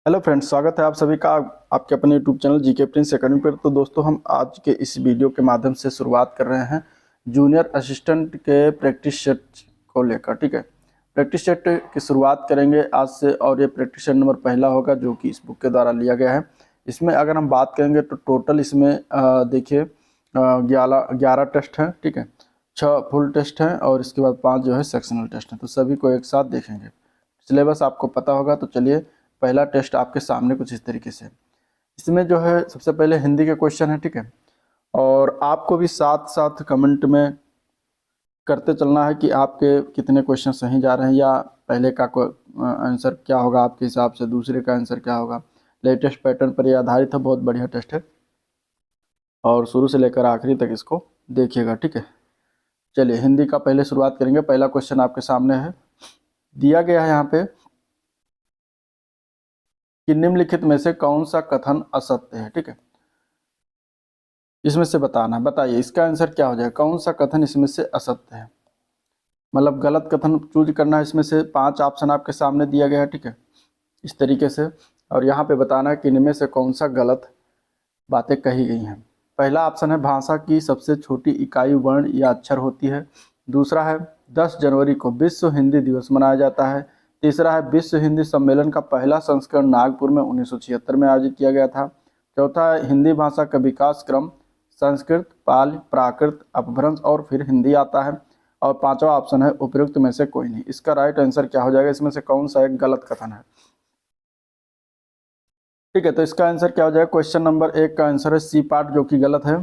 Hello friends, स्वागत है आप सभी का आपके अपने YouTube channel GK Prince academy पर। तो दोस्तों, हम आज के इस वीडियो के माध्यम से शुरुआत कर रहे हैं जूनियर असिस्टेंट के प्रैक्टिस सेट को लेकर। ठीक है, प्रैक्टिस सेट की शुरुआत करेंगे आज से और ये प्रैक्टिस सेट नंबर पहला होगा जो कि इस बुक के द्वारा लिया गया है। इसमें अगर हम बात करेंगे तो टोटल इसमें देखिए 11 टेस्ट हैं। ठीक है, 6 फुल टेस्ट हैं और इसके बाद 5 जो है सेक्शनल टेस्ट हैं। तो सभी को एक साथ देखेंगे। सिलेबस आपको पता होगा, तो चलिए पहला टेस्ट आपके सामने कुछ इस तरीके से। इसमें जो है सबसे पहले हिंदी के क्वेश्चन है। ठीक है, और आपको भी साथ साथ कमेंट में करते चलना है कि आपके कितने क्वेश्चन सही जा रहे हैं, या पहले का आंसर क्या होगा आपके हिसाब से, दूसरे का आंसर क्या होगा। लेटेस्ट पैटर्न पर यह आधारित है। बहुत बढ़िया टेस्ट है और शुरू से लेकर आखिरी तक इसको देखिएगा। ठीक है, चलिए हिंदी का पहले शुरुआत करेंगे। पहला क्वेश्चन आपके सामने है, दिया गया है यहाँ पे कि निम्नलिखित में से कौन सा कथन असत्य है। ठीक है, इसमें से बताना, बताइए इसका आंसर क्या हो जाएगा। कौन सा कथन इसमें से असत्य है, मतलब गलत कथन चूज करना है। इसमें से 5 ऑप्शन आपके सामने दिया गया है। ठीक है, इस तरीके से, और यहाँ पे बताना है कि इनमें से कौन सा गलत बातें कही गई हैं। पहला ऑप्शन है भाषा की सबसे छोटी इकाई वर्ण या अक्षर होती है। दूसरा है 10 जनवरी को विश्व हिंदी दिवस मनाया जाता है। तीसरा है विश्व हिंदी सम्मेलन का पहला संस्करण नागपुर में 1976 में आयोजित किया गया था। चौथा है हिंदी भाषा का विकास क्रम संस्कृत, पाली, प्राकृत, अपभ्रंश और फिर हिंदी आता है। और पांचवा ऑप्शन है उपयुक्त में से कोई नहीं। इसका राइट आंसर क्या हो जाएगा, इसमें से कौन सा एक गलत कथन है। ठीक है, तो इसका आंसर क्या हो जाएगा। क्वेश्चन नंबर 1 का आंसर है सी पार्ट, जो कि गलत है।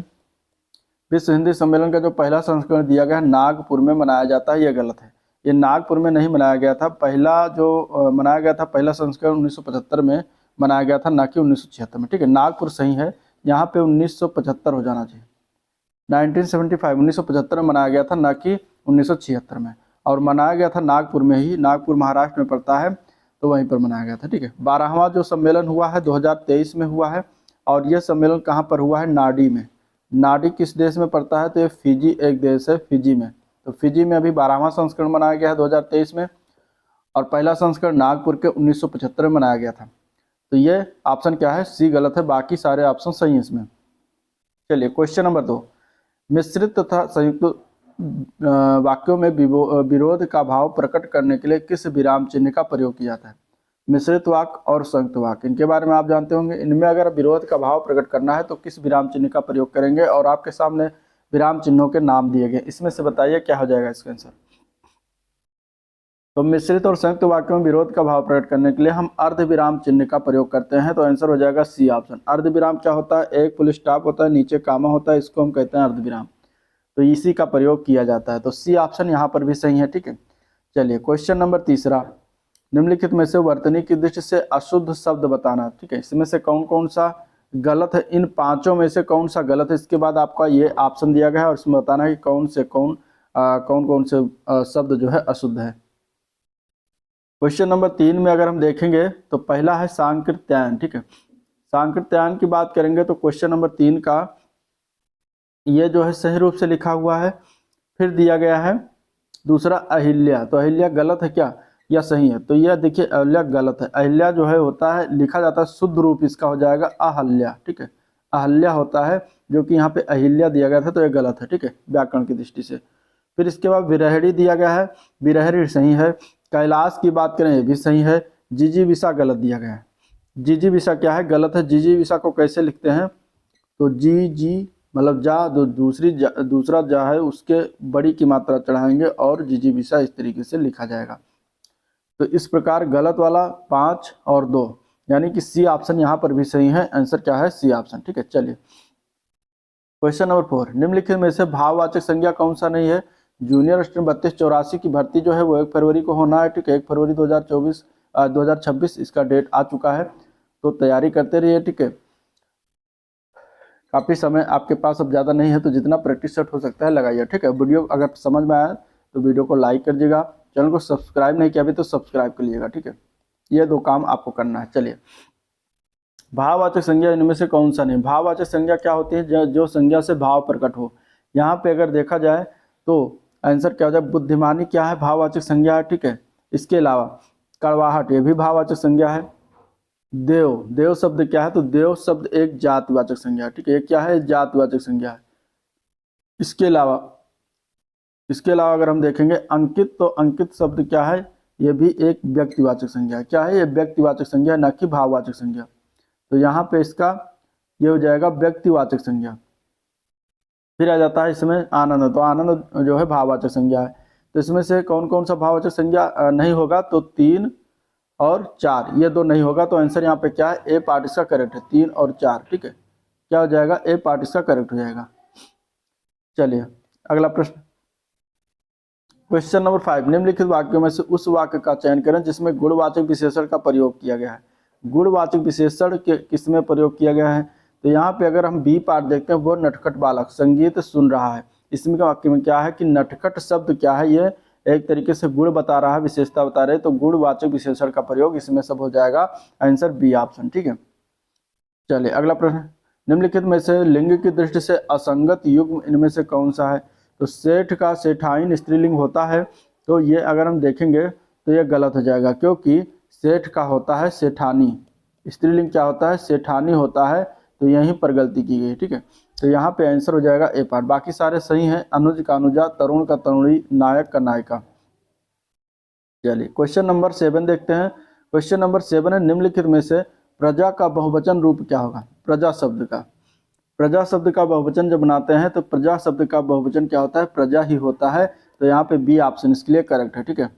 विश्व हिंदी सम्मेलन का जो पहला संस्करण दिया गया है नागपुर में मनाया जाता है, यह गलत है। ये नागपुर में नहीं मनाया गया था। पहला जो मनाया गया था, पहला संस्करण 1975 में मनाया गया था, ना कि 1976 में। ठीक है, नागपुर सही है, यहाँ पे 1975 हो जाना चाहिए। 1975 में मनाया गया था, ना कि 1976 में। और मनाया गया था नागपुर में ही, नागपुर महाराष्ट्र में पड़ता है, तो वहीं पर मनाया गया था। ठीक है, 12वां जो सम्मेलन हुआ है 2023 में हुआ है। और यह सम्मेलन कहाँ पर हुआ है, नाडी में। नाडी किस देश में पड़ता है, तो ये फिजी एक देश है, फिजी में। तो फिजी में अभी 12वां संस्करण मनाया गया है 2023 में, और पहला संस्करण नागपुर के 1975 में मनाया गया था। तो ये ऑप्शन क्या है, सी गलत है, बाकी सारे ऑप्शन सही हैं इसमें। चलिए क्वेश्चन नंबर 2, मिश्रित तथा संयुक्त वाक्यों में विरोध का भाव प्रकट करने के लिए किस विराम चिन्ह का प्रयोग किया जाता है। मिश्रित वाक्य और संयुक्त वाक्य, इनके बारे में आप जानते होंगे। इनमें अगर विरोध का भाव प्रकट करना है तो किस विराम चिन्ह का प्रयोग करेंगे, और आपके सामने विराम चिन्हों के नाम दिए गए। इसमें से बताइए क्या हो जाएगा इसका आंसर। तो मिश्रित और संयुक्त वाक्यों में विरोध का भाव प्रकट करने के लिए हम अर्ध विराम चिन्ह का प्रयोग करते हैं। तो आंसर हो जाएगा सी ऑप्शन। अर्ध विराम क्या होता है, एक फुल स्टॉप होता है, नीचे कामा होता है, इसको हम कहते हैं अर्ध विराम। तो इसी का प्रयोग किया जाता है। तो सी ऑप्शन यहाँ पर भी सही है। ठीक है, चलिए क्वेश्चन नंबर 3, निम्नलिखित में से वर्तनी की दृष्टि से अशुद्ध शब्द बताना। ठीक है, इसमें से कौन कौन सा गलत है, इन पांचों में से कौन सा गलत है। इसके बाद आपका ये ऑप्शन दिया गया है और इसमें बताना है कि कौन कौन से शब्द जो है अशुद्ध है। क्वेश्चन नंबर 3 में अगर हम देखेंगे तो पहला है सांकृत्यायन। ठीक है, सांकृत्यायन की बात करेंगे तो क्वेश्चन नंबर 3 का ये जो है सही रूप से लिखा हुआ है। फिर दिया गया है दूसरा अहिल्या। तो अहिल्या गलत है क्या या सही है, तो यह देखिए अहिल्या गलत है। अहिल्या जो है होता है, लिखा जाता है, शुद्ध रूप इसका हो जाएगा अहल्या। ठीक है, अहल्या होता है, जो कि यहाँ पे अहिल्या दिया गया था, तो यह गलत है। ठीक है, व्याकरण की दृष्टि से। फिर इसके बाद विरहड़ी दिया गया है, विरहड़ी सही है। कैलाश की बात करें, ये भी सही है। जिजीविषा गलत दिया गया है। जिजीविषा क्या है, गलत है। जिजीविषा को कैसे लिखते हैं, तो जी मतलब जा, दूसरा जा है उसके बड़ी की मात्रा चढ़ाएंगे और जिजीविषा इस तरीके से लिखा जाएगा। तो इस प्रकार गलत वाला 5 और 2, यानी कि सी ऑप्शन यहाँ पर भी सही है। आंसर क्या है, सी ऑप्शन। ठीक है, चलिए क्वेश्चन नंबर 4, निम्नलिखित में से भाववाचक संज्ञा कौन सा नहीं है। जूनियर असिस्टेंट 3284 की भर्ती जो है वो 1 फरवरी को होना है। ठीक है, 1 फरवरी 2026 इसका डेट आ चुका है, तो तैयारी करते रहिए। ठीक है, काफ़ी समय आपके पास अब ज़्यादा नहीं है, तो जितना प्रैक्टिस सेट हो सकता है लगाइए। ठीक है, वीडियो अगर समझ में आया तो वीडियो को लाइक कर दीजिएगा, चैनल को सब्सक्राइब नहीं किया अभी तो सब्सक्राइब कर लीजिएगा। ठीक है, ये 2 काम आपको करना है। चलिए, भाववाचक संज्ञा इनमें से कौन सा नहीं। भाववाचक संज्ञा क्या होती है, जो संज्ञा से भाव प्रकट हो। यहाँ पे अगर देखा जाए तो आंसर क्या हो जाए, बुद्धिमानी क्या है, भाववाचक संज्ञा है। ठीक है, इसके अलावा कड़वाहट, ये भी भाववाचक संज्ञा है। देव, देव शब्द क्या है? तो देव शब्द एक जातिवाचक संज्ञा है, ठीक है, ये क्या है? जातिवाचक संज्ञा है। इसके अलावा अगर हम देखेंगे अंकित, तो अंकित शब्द क्या है? ये भी एक व्यक्तिवाचक संज्ञा है। क्या है? ये व्यक्तिवाचक संज्ञा, न कि भाववाचक संज्ञा। तो यहाँ पे इसका ये हो जाएगा व्यक्तिवाचक संज्ञा। फिर आ जाता है इसमें आनंद, तो आनंद जो है भाववाचक संज्ञा है। तो इसमें से कौन कौन सा भाववाचक संज्ञा नहीं होगा? तो 3 और 4, ये दो नहीं होगा। तो आंसर यहाँ पे क्या है? ए पार्ट इसका करेक्ट है, 3 और 4, ठीक है। क्या हो जाएगा? ए पार्ट इसका करेक्ट हो जाएगा। चलिए अगला प्रश्न, क्वेश्चन नंबर 5, निम्नलिखित वाक्यों में से उस वाक्य का चयन करें जिसमें गुणवाचक विशेषण का प्रयोग किया गया है। गुणवाचक विशेषण के किसमें प्रयोग किया गया है? तो यहाँ पे अगर हम बी पार्ट देखते हैं, वो नटखट बालक संगीत सुन रहा है। इसमें का वाक्य में क्या है कि नटखट शब्द क्या है? ये एक तरीके से गुण बता रहा है, विशेषता बता रहे, तो गुणवाचक विशेषण का प्रयोग इसमें सब हो जाएगा। आंसर बी ऑप्शन, ठीक है। चलिए अगला प्रश्न, निम्नलिखित में से लिंग की दृष्टि से असंगत युग्म इनमें से कौन सा है? तो सेठ का सेठाइन स्त्रीलिंग होता है, तो ये अगर हम देखेंगे तो ये गलत हो जाएगा, क्योंकि सेठ का होता है सेठानी, स्त्रीलिंग क्या होता है? सेठानी होता है। तो यहीं पर गलती की गई, ठीक है। तो यहाँ पे आंसर हो जाएगा ए पार्ट, बाकी सारे सही हैं। अनुज का अनुजा, तरुण का तरुणी, नायक का नायिका। चलिए क्वेश्चन नंबर 7 देखते हैं। क्वेश्चन नंबर 7 है, निम्नलिखित में से प्रजा का बहुवचन रूप क्या होगा? प्रजा शब्द का बहुवचन जब बनाते हैं तो प्रजा शब्द का बहुवचन क्या होता है? प्रजा ही होता है। तो यहाँ पे बी ऑप्शन इसके लिए करेक्ट है, ठीक है।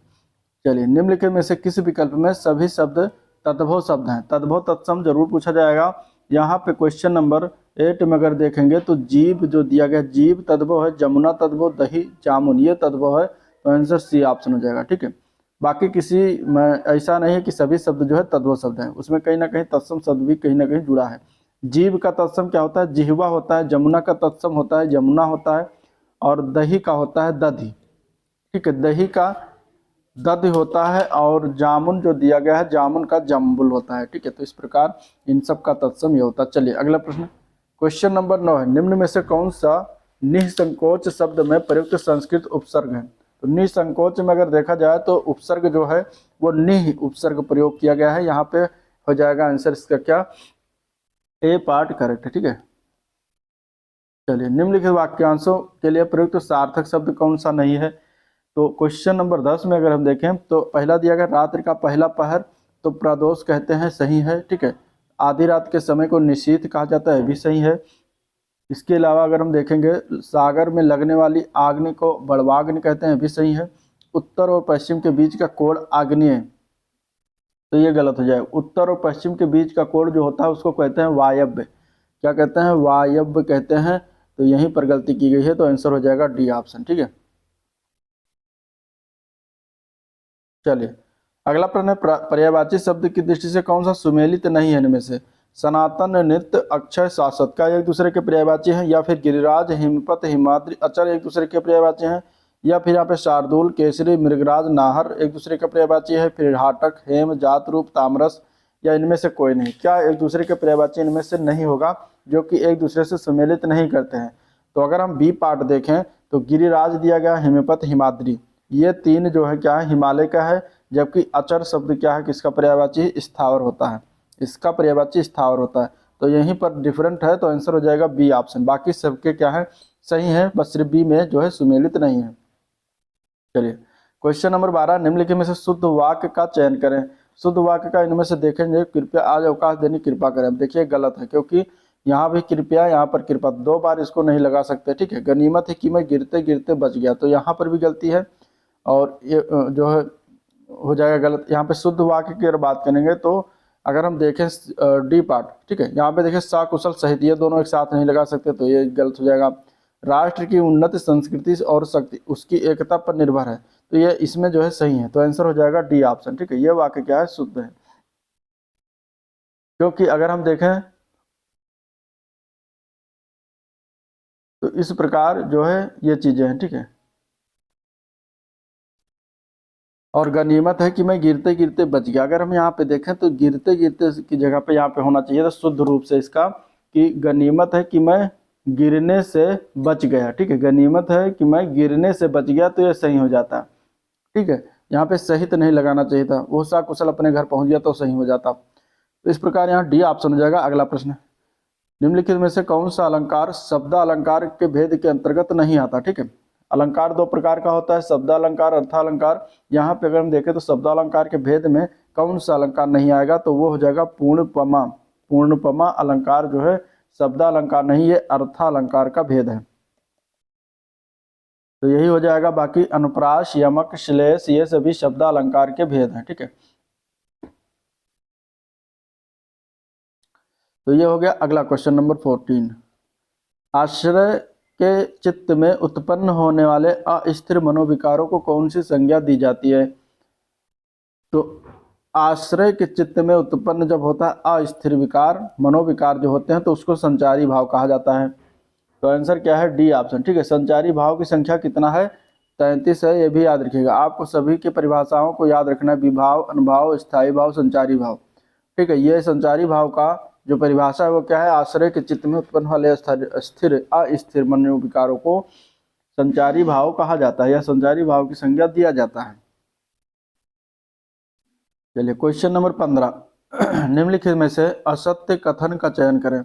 चलिए निम्नलिखित में से किस विकल्प में सभी शब्द तद्भव शब्द हैं? तद्भव तत्सम जरूर पूछा जाएगा। यहाँ पे क्वेश्चन नंबर 8 में अगर देखेंगे तो जीव जो दिया गया, जीव तद्भव है, जमुना तद्भव, दही जामुन ये तद्भव है। तो आंसर सी ऑप्शन हो जाएगा, ठीक है। बाकी किसी में ऐसा नहीं है कि सभी शब्द जो है तद्भव शब्द हैं, उसमें कहीं ना कहीं तत्सम शब्द भी कहीं ना कहीं जुड़ा है। जीव का तत्सम क्या होता है? जिह्वा होता है। जमुना का तत्सम होता है जमुना होता है। और दही का होता है दधि, ठीक है, दही का दधि होता है। और जामुन जो दिया गया है, जामुन का जम्बुल होता है, ठीक है। तो इस प्रकार इन सब का तत्सम ये होता है। चलिए अगला प्रश्न, क्वेश्चन नंबर 9 है, निम्न में से कौन सा निःसंकोच शब्द में प्रयुक्त संस्कृत उपसर्ग है? तो निःसंकोच में अगर देखा जाए तो उपसर्ग जो है वो निः उपसर्ग प्रयोग किया गया है। यहाँ पे हो जाएगा आंसर इसका क्या? ए पार्ट करेक्ट है, ठीक है। चलिए निम्नलिखित वाक्यांशों के लिए प्रयुक्त सार्थक शब्द कौन सा नहीं है? तो क्वेश्चन नंबर 10 में अगर हम देखें तो पहला दिया गया रात्रि का पहला पहर, तो प्रदोष कहते हैं, सही है, ठीक है। आधी रात के समय को निशीथ कहा जाता है, भी सही है। इसके अलावा अगर हम देखेंगे सागर में लगने वाली आग्नि को बड़वाग्नि कहते हैं, भी सही है। उत्तर और पश्चिम के बीच का कोण आग्नेय, तो ये गलत हो जाएगा। उत्तर और पश्चिम के बीच का कोण जो होता है उसको कहते हैं वायव्य। क्या कहते हैं? वायव्य कहते हैं। तो यहीं पर गलती की गई है, तो आंसर हो जाएगा डी ऑप्शन, ठीक है। चलिए अगला प्रश्न है, पर्यायवाची शब्द की दृष्टि से कौन सा सुमेलित नहीं है इनमें से? सनातन, नित्य, अक्षय, शाश्वत का एक दूसरे के पर्यायवाची हैं, या फिर गिरिराज, हिमपत, हिमाद्री, अचर एक दूसरे के पर्यायवाची हैं, या फिर यहाँ पे शार्दुल, केसरी, मृगराज, नाहर एक दूसरे के पर्यायवाची है, फिर हाटक, हेम, जात रूप, तामरस, या इनमें से कोई नहीं? क्या एक दूसरे के पर्यायवाची इनमें से नहीं होगा, जो कि एक दूसरे से सुमेलित नहीं करते हैं? तो अगर हम बी पार्ट देखें तो गिरिराज दिया गया, हिमपत, हिमाद्री, ये तीन जो है क्या है? हिमालय का है। जबकि अचर शब्द क्या है? किसका पर्यायवाची? स्थावर होता है, इसका पर्यायवाची स्थावर होता है। तो यहीं पर डिफरेंट है, तो आंसर हो जाएगा बी ऑप्शन। बाकी सबके क्या है? सही है, बस सिर्फ बी में जो है सुमेलित नहीं है। चलिए क्वेश्चन नंबर 12, निम्नलिखित में से शुद्ध वाक्य का चयन करें। शुद्ध वाक्य का इनमें से देखेंगे, कृपया आज अवकाश देने कृपा करें। अब देखिए गलत है, क्योंकि यहाँ भी कृपया, यहाँ पर कृपा, दो बार इसको नहीं लगा सकते, ठीक है। गनीमत है कि मैं गिरते गिरते बच गया, तो यहाँ पर भी गलती है। और ये जो है हो जाएगा गलत। यहाँ पे शुद्ध वाक्य की अगर बात करेंगे तो अगर हम देखें डी पार्ट, ठीक है, यहाँ पे देखें सकुशल सहित, ये दोनों एक साथ नहीं लगा सकते, तो ये गलत हो जाएगा। राष्ट्र की उन्नति संस्कृति और शक्ति उसकी एकता पर निर्भर है, तो ये इसमें जो है सही है। तो आंसर हो जाएगा डी ऑप्शन, ठीक है। ये वाक्य क्या है? शुद्ध है। क्योंकि अगर हम देखें तो इस प्रकार जो है ये चीजें हैं, ठीक है। और गनीमत है कि मैं गिरते गिरते बच गया, अगर हम यहाँ पे देखें तो गिरते गिरते की जगह पे यहाँ पे होना चाहिए था शुद्ध रूप से इसका, कि गनीमत है कि मैं गिरने से बच गया, ठीक है। गनीमत है कि मैं गिरने से बच गया, तो ये सही हो जाता, ठीक है। यहाँ पे सहित नहीं लगाना चाहिए था, वो सकुशल अपने घर पहुंच गया तो सही हो जाता। तो इस प्रकार यहाँ डी ऑप्शन हो जाएगा। अगला प्रश्न, निम्नलिखित में से कौन सा अलंकार शब्द अलंकार के भेद के अंतर्गत नहीं आता। ठीक है, अलंकार दो प्रकार का होता है, शब्द अलंकार, अर्थालंकार। यहाँ पे अगर हम देखें तो शब्द अलंकार के भेद में कौन सा अलंकार नहीं आएगा, तो वो हो जाएगा पूर्णपमा। पूर्णपमा अलंकार जो है शब्द अलंकार नहीं, ये अर्थालंकार का भेद है। तो यही हो जाएगा। बाकी अनुप्रास, यमक, श्लेष ये सभी शब्द अलंकार के भेद हैं। ठीक है, तो ये हो गया। अगला क्वेश्चन नंबर 14, आश्रय के चित्त में उत्पन्न होने वाले अस्थिर मनोविकारों को कौन सी संज्ञा दी जाती है। तो आश्रय के चित्त में उत्पन्न जब होता है अस्थिर विकार, मनोविकार जो होते हैं, तो उसको संचारी भाव कहा जाता है। तो आंसर क्या है, डी ऑप्शन। ठीक है, संचारी भाव की संख्या कितना है, 33 है। ये भी याद रखिएगा, आपको सभी की परिभाषाओं को याद रखना है, विभाव, अनुभाव, स्थायी भाव, संचारी भाव। ठीक है, ये संचारी भाव का जो परिभाषा है वो क्या है, आश्रय के चित्त में उत्पन्न वाले स्थिर अस्थिर मनोविकारों को संचारी भाव कहा जाता है या संचारी भाव की संज्ञा दिया जाता है। चलिए क्वेश्चन नंबर 15, निम्नलिखित में से असत्य कथन का चयन करें।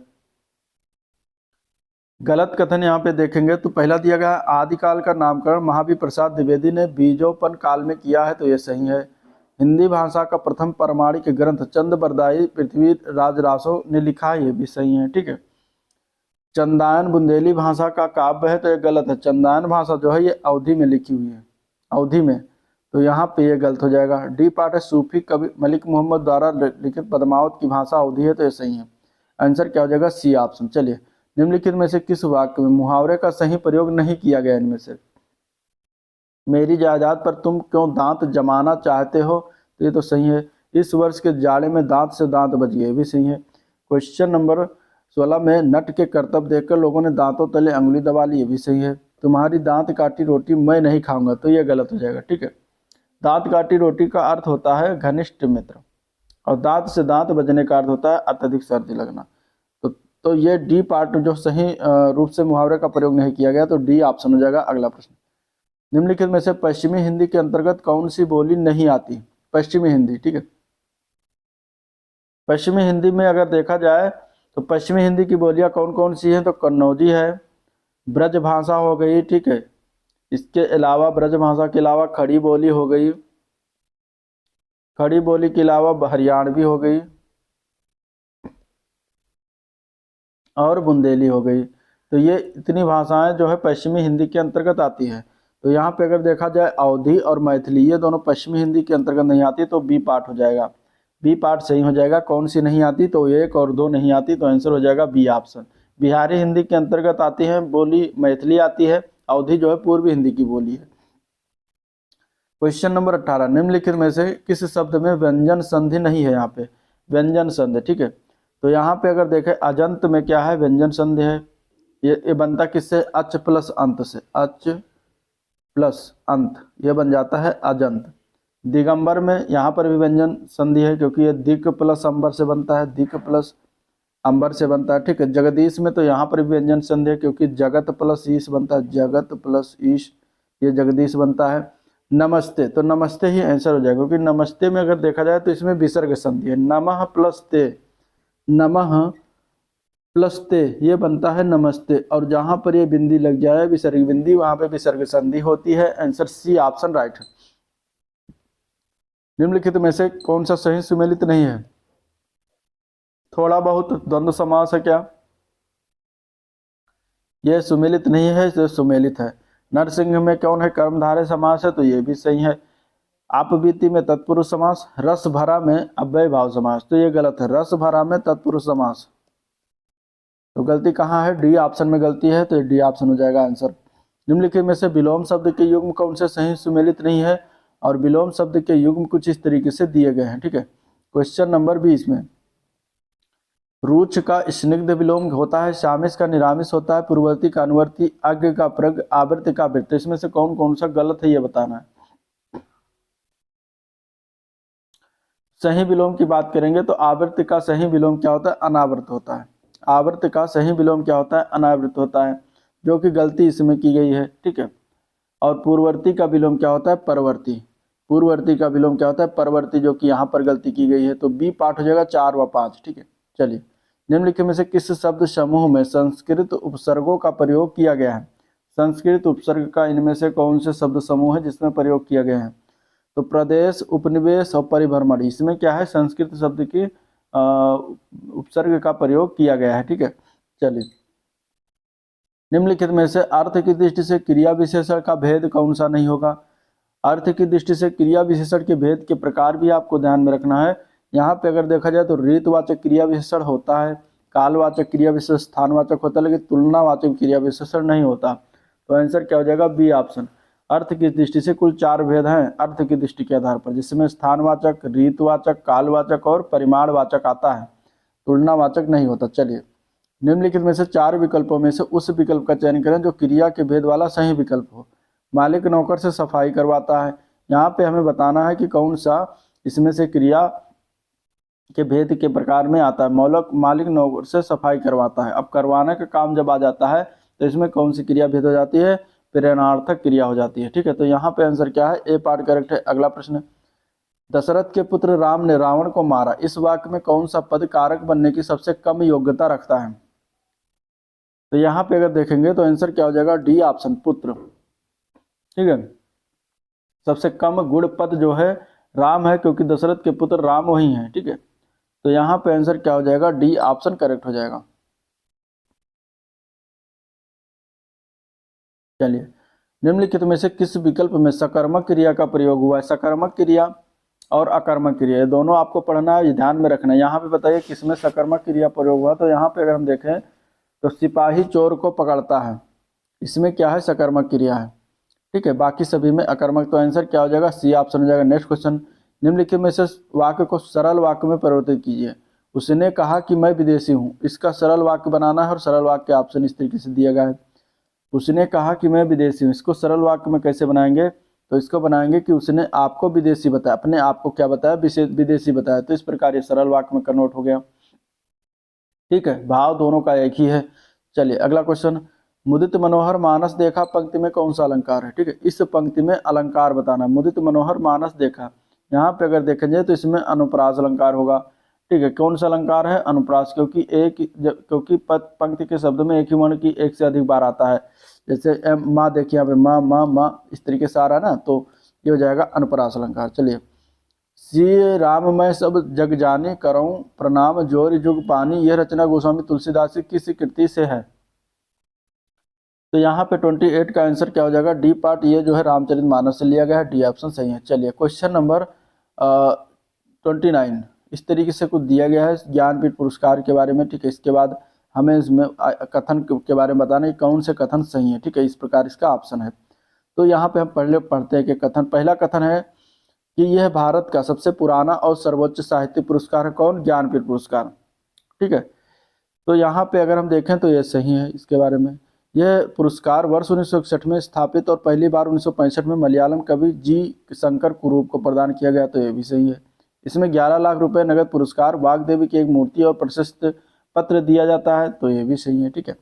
गलत कथन यहाँ पे देखेंगे तो पहला दिया गया है, आदिकाल का नामकरण महावीर प्रसाद द्विवेदी ने बीजोपन काल में किया है, तो ये सही है। हिंदी भाषा का प्रथम प्रामाणिक ग्रंथ चंद बरदाई पृथ्वी राज रासो ने लिखा है, ये भी सही है। ठीक है, चंदायन बुंदेली भाषा का काव्य है, तो ये गलत है। चंदायन भाषा जो है ये अवधी में लिखी हुई है, अवधी में, तो यहाँ पे ये गलत हो जाएगा। डी पार्ट है, सूफी कवि मलिक मोहम्मद द्वारा लिखित पद्मावत की भाषा अवधी है, तो ये सही है। आंसर क्या हो जाएगा, सी ऑप्शन। चलिए, निम्नलिखित में से किस वाक्य में मुहावरे का सही प्रयोग नहीं किया गया इनमें से। मेरी जायदाद पर तुम क्यों दांत जमाना चाहते हो, तो ये तो सही है। इस वर्ष के जाड़े में दांत से दांत बच गए, भी सही है। क्वेश्चन नंबर 16 में नट के कर्तव्य देखकर लोगों ने दांतों तले अंगुली दबा ली, ये भी सही है। तुम्हारी दांत काटी रोटी मैं नहीं खाऊंगा, तो ये गलत हो जाएगा। ठीक है, दांत काटी रोटी का अर्थ होता है घनिष्ठ मित्र, और दांत से दांत बजने का अर्थ होता है अत्यधिक सर्दी लगना। तो ये डी पार्ट जो सही रूप से मुहावरे का प्रयोग नहीं किया गया, तो डी ऑप्शन हो जाएगा। अगला प्रश्न, निम्नलिखित में से पश्चिमी हिंदी के अंतर्गत कौन सी बोली नहीं आती। पश्चिमी हिंदी, ठीक है, पश्चिमी हिंदी में अगर देखा जाए तो पश्चिमी हिंदी की बोलियां कौन कौन सी हैं, तो कन्नौजी है, ब्रज भाषा हो गई। ठीक है, इसके अलावा ब्रज भाषा के अलावा खड़ी बोली हो गई, खड़ी बोली के अलावा हरियाणवी हो गई और बुंदेली हो गई। तो ये इतनी भाषाएं जो है पश्चिमी हिंदी के अंतर्गत आती है। तो यहाँ पे अगर देखा जाए अवधी और मैथिली ये दोनों पश्चिमी हिंदी के अंतर्गत नहीं आती, तो बी पार्ट हो जाएगा। बी पार्ट सही हो जाएगा। कौन सी नहीं आती, तो 1 और 2 नहीं आती, तो आंसर हो जाएगा बी ऑप्शन। बिहारी हिंदी के अंतर्गत आती है बोली, मैथिली आती है, अवधी जो है पूर्वी हिंदी की बोली है। क्वेश्चन नंबर 18, निम्नलिखित में से किस शब्द में व्यंजन संधि नहीं है। यहाँ पे व्यंजन संधि, ठीक है, तो यहाँ पे अगर देखें अजंत में क्या है, व्यंजन संधि है। ये बनता किससे, अच प्लस अंत से, अच प्लस अंत, ये बन जाता है अजंत। दिगंबर में यहाँ पर भी व्यंजन संधि है, क्योंकि ये दिक प्लस अंबर से बनता है, दिक प्लस अंबर से बनता है। ठीक है, जगदीश में तो यहाँ पर भी व्यंजन संधि है, क्योंकि जगत प्लस ईश बनता है, जगत प्लस ईश, ये जगदीश बनता है। नमस्ते, तो नमस्ते ही आंसर हो जाएगा, क्योंकि नमस्ते में अगर देखा जाए तो इसमें विसर्ग संधि है, नमः प्लस ते, नमः प्लस ते, ये बनता है नमस्ते। और जहां पर ये बिंदी लग जाए विसर्ग बिंदी, वहां पे विसर्ग संधि होती है। आंसर सी ऑप्शन राइट है। निम्नलिखित में से कौन सा सही सुमेलित नहीं है। थोड़ा बहुत द्वंद्व समास है क्या, यह सुमेलित नहीं है, ये सुमेलित है। नरसिंह में कौन है, कर्मधारय समास है, तो ये भी सही है। आपबीती में तत्पुरुष समास, रस भरा में अव्यय भाव समास, तो ये गलत है, रस भरा में तत्पुरुष समास। तो गलती कहाँ है, डी ऑप्शन में गलती है, तो डी ऑप्शन हो जाएगा आंसर। निम्नलिखित में से विलोम शब्द के युग्म कौन से सही सुमेलित नहीं है, और विलोम शब्द के युग्म कुछ इस तरीके से दिए गए हैं। ठीक है, क्वेश्चन नंबर 20 में रुच का स्निग्ध विलोम होता है, शामिश का निरामिष होता है, पूर्ववर्ती का अनुवर्ती, अग्र का प्रग, आवृत्ति का वृत्त। इसमें से कौन कौन सा गलत है ये बताना है। सही विलोम की बात करेंगे तो आवृत्ति का सही विलोम क्या होता है, अनावृत होता है। आवृत्ति का सही विलोम क्या होता है, अनावृत होता है, जो कि गलती इसमें की गई है। ठीक है, और पूर्ववर्ती का विलोम क्या होता है, परवर्ती। पूर्ववर्ती का विलोम क्या होता है? परवर्ती, जो कि यहाँ पर गलती की गई है। तो बी पार्ट हो जाएगा 4 व 5। ठीक है, चलिए निम्नलिखित में से किस शब्द समूह में संस्कृत उपसर्गों का प्रयोग किया गया है? संस्कृत उपसर्ग का इनमें से कौन से शब्द समूह है जिसमें प्रयोग किया गया है? तो प्रदेश, उपनिवेश और परिभ्रमण, इसमें क्या है? संस्कृत शब्द की उपसर्ग का प्रयोग किया गया है। ठीक है, चलिए निम्नलिखित में से अर्थ की दृष्टि से क्रिया विशेषण का भेद कौन सा नहीं होगा? अर्थ की दृष्टि से क्रिया विशेषण के भेद के प्रकार भी आपको ध्यान में रखना है। यहाँ पे अगर देखा जाए तो रीतवाचक क्रिया विशेषण होता है, कालवाचक क्रिया विशेषण स्थानवाचक होता है, लेकिन तुलनावाचक क्रिया विशेषण नहीं होता। तो आंसर क्या हो जाएगा? B option. अर्थ की दृष्टि से कुल 4 भेद हैं अर्थ की दृष्टि के आधार पर, जिसमें स्थानवाचक, रीतवाचक, कालवाचक और परिमाणवाचक आता है, तुलनावाचक नहीं होता। चलिए निम्नलिखित में से 4 विकल्पों में से उस विकल्प का चयन करें जो क्रिया के भेद वाला सही विकल्प हो। मालिक नौकर से सफाई करवाता है, यहाँ पे हमें बताना है कि कौन सा इसमें से क्रिया के भेद के प्रकार में आता है। मालिक नौकर से सफाई करवाता है। अब करवाने का काम जब आ जाता है तो इसमें कौन सी क्रिया भेद हो जाती है? प्रेरणार्थक क्रिया हो जाती है। ठीक है, तो यहाँ पे आंसर क्या है? ए पार्ट करेक्ट है। अगला प्रश्न, दशरथ के पुत्र राम ने रावण को मारा, इस वाक्य में कौन सा पद कारक बनने की सबसे कम योग्यता रखता है? तो यहाँ पे अगर देखेंगे तो आंसर क्या हो जाएगा? डी ऑप्शन, पुत्र। ठीक है, सबसे कम गुण पद जो है राम है, क्योंकि दशरथ के पुत्र राम वही हैं। ठीक है, तो यहाँ पे आंसर क्या हो जाएगा? डी ऑप्शन करेक्ट हो जाएगा। चलिए निम्नलिखित में से किस विकल्प में सकर्मक क्रिया का प्रयोग हुआ है? सकर्मक क्रिया और अकर्मक क्रिया, ये दोनों आपको पढ़ना है, ध्यान में रखना है। यहाँ पे बताइए किसमें सकर्मक क्रिया प्रयोग हुआ? तो यहाँ पे अगर हम देखें तो सिपाही चोर को पकड़ता है, इसमें क्या है? सकर्मक क्रिया है। ठीक है, बाकी सभी में अकर्मक। तो आंसर क्या हो जाएगा? सी ऑप्शन हो जाएगा। नेक्स्ट क्वेश्चन, निम्नलिखित में से वाक्य को सरल वाक्य में परिवर्तित कीजिए। उसने कहा कि मैं विदेशी हूँ, इसका सरल वाक्य बनाना है और सरल वाक्य ऑप्शन इस तरीके से दिया गया है। उसने कहा कि मैं विदेशी हूँ, इसको सरल वाक्य में कैसे बनाएंगे? तो इसको बनाएंगे कि उसने आपको विदेशी बताया, अपने आप को क्या बताया? विदेशी बताया। तो इस प्रकार ये सरल वाक्य में कन्वर्ट हो गया। ठीक है, भाव दोनों का एक ही है। चलिए अगला क्वेश्चन, मुदित मनोहर मानस देखा पंक्ति में कौन सा अलंकार है? ठीक है, इस पंक्ति में अलंकार बताना। मुदित मनोहर मानस देखा, यहाँ पे अगर देखेंगे तो इसमें अनुप्रास अलंकार होगा। ठीक है, कौन सा अलंकार है? अनुप्रास, क्योंकि पंक्ति के शब्द में एक ही वर्ण की एक से अधिक बार आता है। जैसे माँ देखिए यहाँ पे माँ माँ माँ, इस तरीके से आ रहा है ना, तो ये हो जाएगा अनुप्रास अलंकार। चलिए, श्री राम मैं सब जग जानी, करऊं प्रणाम जोर जुग पानी, यह रचना गोस्वामी तुलसीदास की किस कृति से है? तो यहाँ पे 28 का आंसर क्या हो जाएगा? डी पार्ट, ये जो है रामचरितमानस से लिया गया है। डी ऑप्शन सही है। चलिए क्वेश्चन नंबर 29 इस तरीके से कुछ दिया गया है ज्ञानपीठ पुरस्कार के बारे में। ठीक है, इसके बाद हमें इसमें कथन के बारे में बताना है कौन से कथन सही है। ठीक है, इस प्रकार इसका ऑप्शन है। तो यहाँ पे हम पहले पढ़ते हैं कि कथन, पहला कथन है कि यह भारत का सबसे पुराना और सर्वोच्च साहित्य पुरस्कार है। कौन? ज्ञानपीठ पुरस्कार। ठीक है, तो यहाँ पे अगर हम देखें तो यह सही है। इसके बारे में, यह पुरस्कार वर्ष 1961 में स्थापित और पहली बार 1965 में मलयालम कवि जी शंकर कुरूप को प्रदान किया गया। तो यह भी सही है। इसमें 11 लाख रुपए नगद पुरस्कार, वाग्देवी की एक मूर्ति और प्रशस्ति पत्र दिया जाता है। तो यह भी सही है। ठीक है,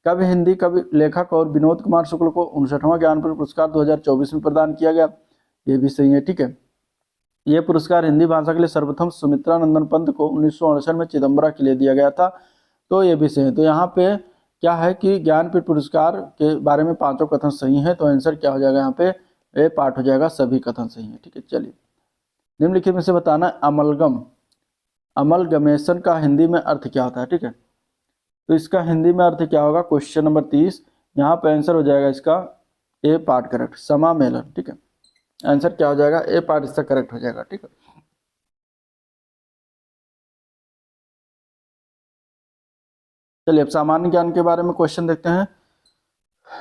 कवि हिंदी कवि लेखक और विनोद कुमार शुक्ल को 59वां ज्ञानपीठ पुरस्कार 2024 में प्रदान किया गया। ये भी सही है। ठीक है, यह पुरस्कार हिंदी भाषा के लिए सर्वप्रथम सुमित्रा नंदन पंत को 1968 में चिदम्बरा के लिए दिया गया था। तो ये भी सही है। तो यहाँ पे क्या है कि ज्ञानपीठ पुरस्कार के बारे में 5 कथन सही हैं। तो आंसर क्या हो जाएगा? यहाँ पे ए पार्ट हो जाएगा, सभी कथन सही है। ठीक है, चलिए निम्नलिखित में से बताना अमलगम, अमलगमेशन का हिंदी में अर्थ क्या होता है? ठीक है, तो इसका हिंदी में अर्थ क्या होगा? क्वेश्चन नंबर 30, यहाँ पे आंसर हो जाएगा इसका ए पार्ट करेक्ट, समामेलन। ठीक है, आंसर क्या हो जाएगा? ए पार्ट इसका करेक्ट हो जाएगा। ठीक है, चलिए अब सामान्य ज्ञान के बारे में क्वेश्चन देखते हैं।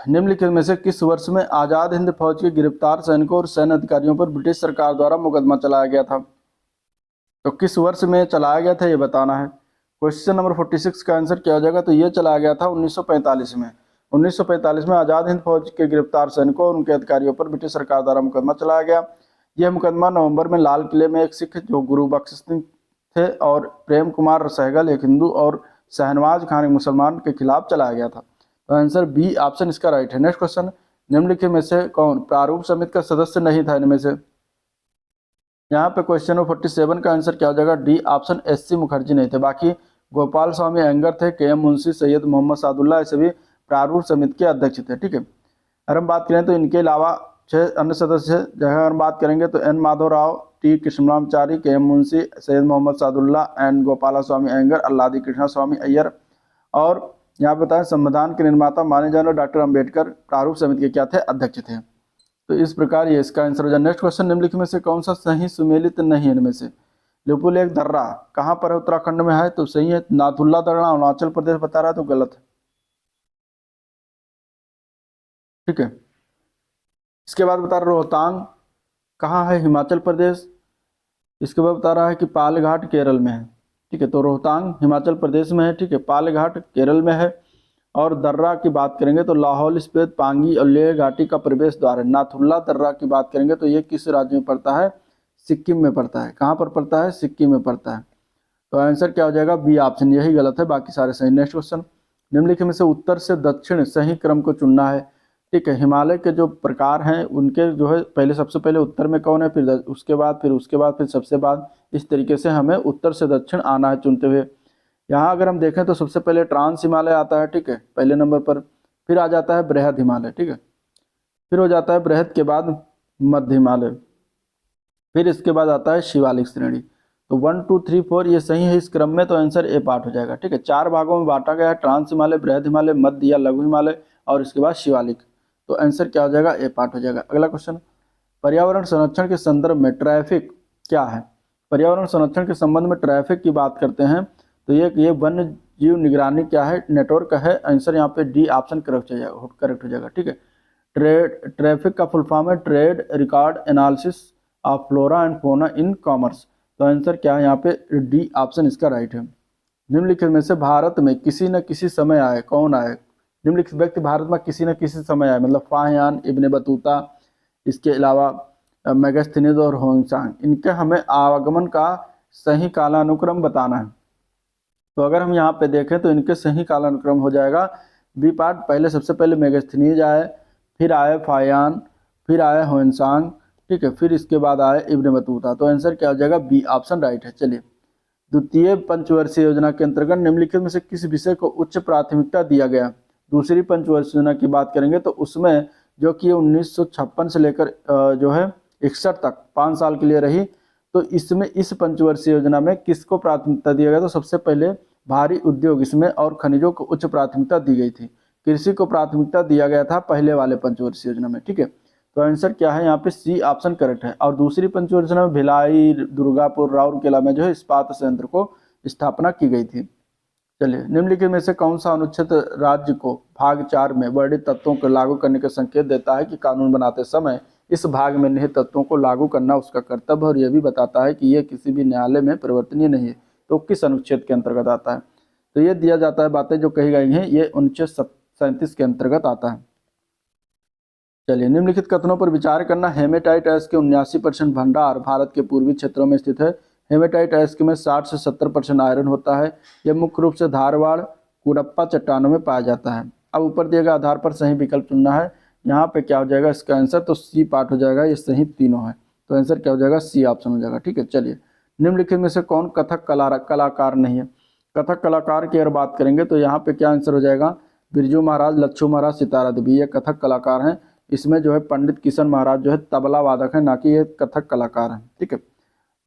निम्नलिखित में से किस वर्ष में आजाद हिंद फौज के गिरफ्तार सैनिकों और सैन्य अधिकारियों पर ब्रिटिश सरकार द्वारा मुकदमा चलाया गया था? तो किस वर्ष में चलाया गया था ये बताना है। क्वेश्चन नंबर 46 का आंसर क्या हो जाएगा? तो ये चलाया गया था 1945 में। 1945 में आजाद हिंद फौज के गिरफ्तार सैनिकों और उनके अधिकारियों पर ब्रिटिश सरकार द्वारा मुकदमा चलाया गया। यह मुकदमा नवंबर में लाल किले में एक सिख जो गुरु बख्श सिंह थे और प्रेम कुमार सहगल एक हिंदू और शहनवाज खान एक मुसलमान के खिलाफ चलाया गया था। तो आंसर बी ऑप्शन इसका राइट है। नेक्स्ट क्वेश्चन, निम्नलिखित में से कौन प्रारूप समिति का सदस्य नहीं था? इनमें से यहाँ पे क्वेश्चन नंबर 47 का आंसर क्या हो जाएगा, डी ऑप्शन एस.सी. मुखर्जी नहीं थे। बाकी गोपाल स्वामी अयंगर थे, के.एम. मुंशी, सैयद मोहम्मद सादुल्ला, ये सभी प्रारूप समिति के अध्यक्ष थे। ठीक है, अगर हम बात करें तो इनके अलावा 6 अन्य सदस्य जगह हम बात करेंगे तो N Madhav Rao, T Krishnamachari, K M. Munshi, Syed Mohammad Saadulla and Gopala Swami Ayyangar, Alladi Krishna Swami Ayyar. और यहाँ पे बताएं संविधान के निर्माता माने जाने वाले डॉक्टर अंबेडकर प्रारूप समिति के क्या थे, अध्यक्ष थे। तो इस प्रकार ये इसका आंसर हो जाए। नेक्स्ट क्वेश्चन, निम्नलिखित में से कौन सा सही सुमेलित नहीं है इनमें से। लिपुलेख दर्रा कहाँ पर है, उत्तराखंड में है, तो सही है। नाथुल्ला दर्रा अरुणाचल प्रदेश बता रहा है, तो गलत है। ठीक है, इसके बाद बता रहा रोहतांग कहाँ है, हिमाचल प्रदेश। इसके बाद बता रहा है कि पालघाट केरल में है। ठीक है, तो रोहतांग हिमाचल प्रदेश में है। ठीक है, पालघाट केरल में है। और दर्रा की बात करेंगे तो लाहौल स्पीति, पांगी और लेह घाटी का प्रवेश द्वार है। नाथुल्ला दर्रा की बात करेंगे तो ये किस राज्य में पड़ता है, सिक्किम में पड़ता है। कहाँ पर पड़ता है, सिक्किम में पड़ता है। तो आंसर क्या हो जाएगा, बी ऑप्शन, यही गलत है, बाकी सारे सही। नेक्स्ट क्वेश्चन, निम्नलिखित में से उत्तर से दक्षिण सही क्रम को चुनना है। ठीक है, हिमालय के जो प्रकार हैं उनके जो है पहले सबसे पहले उत्तर में कौन है, फिर उसके बाद फिर सबसे बाद, इस तरीके से हमें उत्तर से दक्षिण आना है चुनते हुए। यहाँ अगर हम देखें तो सबसे पहले ट्रांस हिमालय आता है। ठीक है, पहले नंबर पर, फिर आ जाता है बृहद हिमालय। ठीक है, फिर हो जाता है बृहद के बाद मध्य हिमालय, फिर इसके बाद आता है शिवालिक श्रेणी। तो 1 2 3 4 ये सही है इस क्रम में, तो आंसर ए पार्ट हो जाएगा। ठीक है, 4 भागों में बांटा गया है, ट्रांस हिमालय, बृहद हिमालय, मध्य या लघु हिमालय और इसके बाद शिवालिक। तो आंसर क्या हो जाएगा, ए पार्ट हो जाएगा। अगला क्वेश्चन, पर्यावरण संरक्षण के संदर्भ में ट्रैफिक क्या है। पर्यावरण संरक्षण के संबंध में ट्रैफिक की बात करते हैं तो ये वन्य जीव निगरानी क्या है, नेटवर्क है। आंसर यहाँ पे डी ऑप्शन करेक्ट हो जाएगा। ठीक है, ट्रैफिक का फुल फॉर्म है trade record analysis of flora and fauna in commerce. तो आंसर क्या है यहाँ पे, डी ऑप्शन इसका राइट है। निम्नलिखित में से भारत में किसी न किसी समय आए, कौन आए, निम्नलिखित व्यक्ति भारत में किसी न किसी समय आए, मतलब फाहियान, इब्ने बतूता, इसके अलावा मेगास्थनीज और होंगसांग, इनके हमें आगमन का सही कालानुक्रम बताना है। तो अगर हम यहाँ पे देखें तो इनके सही कालानुक्रम हो जाएगा बी पार्ट। पहले सबसे पहले मेगास्थनीज आए, फिर आए फाहियान, फिर आए होंगसांग। ठीक है, फिर इसके बाद आए इब्ने बतूता। तो आंसर क्या हो जाएगा, बी ऑप्शन राइट है। चलिए, द्वितीय पंचवर्षीय योजना के अंतर्गत निम्नलिखित में से किस विषय को उच्च प्राथमिकता दिया गया। दूसरी पंचवर्षीय योजना की बात करेंगे तो उसमें जो कि 1956 से लेकर जो है 61 तक 5 साल के लिए रही। तो इसमें इस पंचवर्षीय योजना में किसको प्राथमिकता दिया गया, तो सबसे पहले भारी उद्योग इसमें और खनिजों को उच्च प्राथमिकता दी गई थी। कृषि को प्राथमिकता दिया गया था पहले वाले पंचवर्षीय योजना में। ठीक है, तो आंसर क्या है यहाँ पे, सी ऑप्शन करेक्ट है। और दूसरी पंचवर्षीय योजना में भिलाई, दुर्गापुर, राउरकेला में जो है इस्पात संयंत्र को स्थापना की गई थी। चलिए, निम्नलिखित में से कौन सा अनुच्छेद राज्य को भाग 4 में वर्णित तत्वों को लागू करने के संकेत देता है कि कानून बनाते समय इस भाग में निहित तत्वों को लागू करना उसका कर्तव्य, और यह भी बताता है कि यह किसी भी न्यायालय में परिवर्तनीय नहीं है। तो किस अनुच्छेद के अंतर्गत आता है, तो ये दिया जाता है, बातें जो कही गई हैं ये अनुच्छेद 37 के अंतर्गत आता है। चलिए, निम्नलिखित कथनों पर विचार करना। हेमेटाइट एस के 79% भंडार भारत के पूर्वी क्षेत्रों में स्थित है। हेमेटाइट एस में 60 से 70% आयरन होता है। यह मुख्य रूप से धारवाड़, कुडप्पा चट्टानों में पाया जाता है। अब ऊपर दिए गए आधार पर सही विकल्प चुनना है। यहाँ पे क्या हो जाएगा इसका आंसर, तो सी पार्ट हो जाएगा, ये सही तीनों है। तो आंसर क्या हो जाएगा, सी ऑप्शन हो जाएगा। ठीक है, चलिए, निम्नलिखित में से कौन कथक कलाकार नहीं है। कथक कलाकार की अगर बात करेंगे तो यहाँ पे क्या आंसर हो जाएगा, बिरजू महाराज, लच्छू महाराज, सितारा देवी, ये कथक कलाकार हैं। इसमें जो है पंडित किशन महाराज जो है तबला वादक है, ना कि ये कथक कलाकार हैं। ठीक है,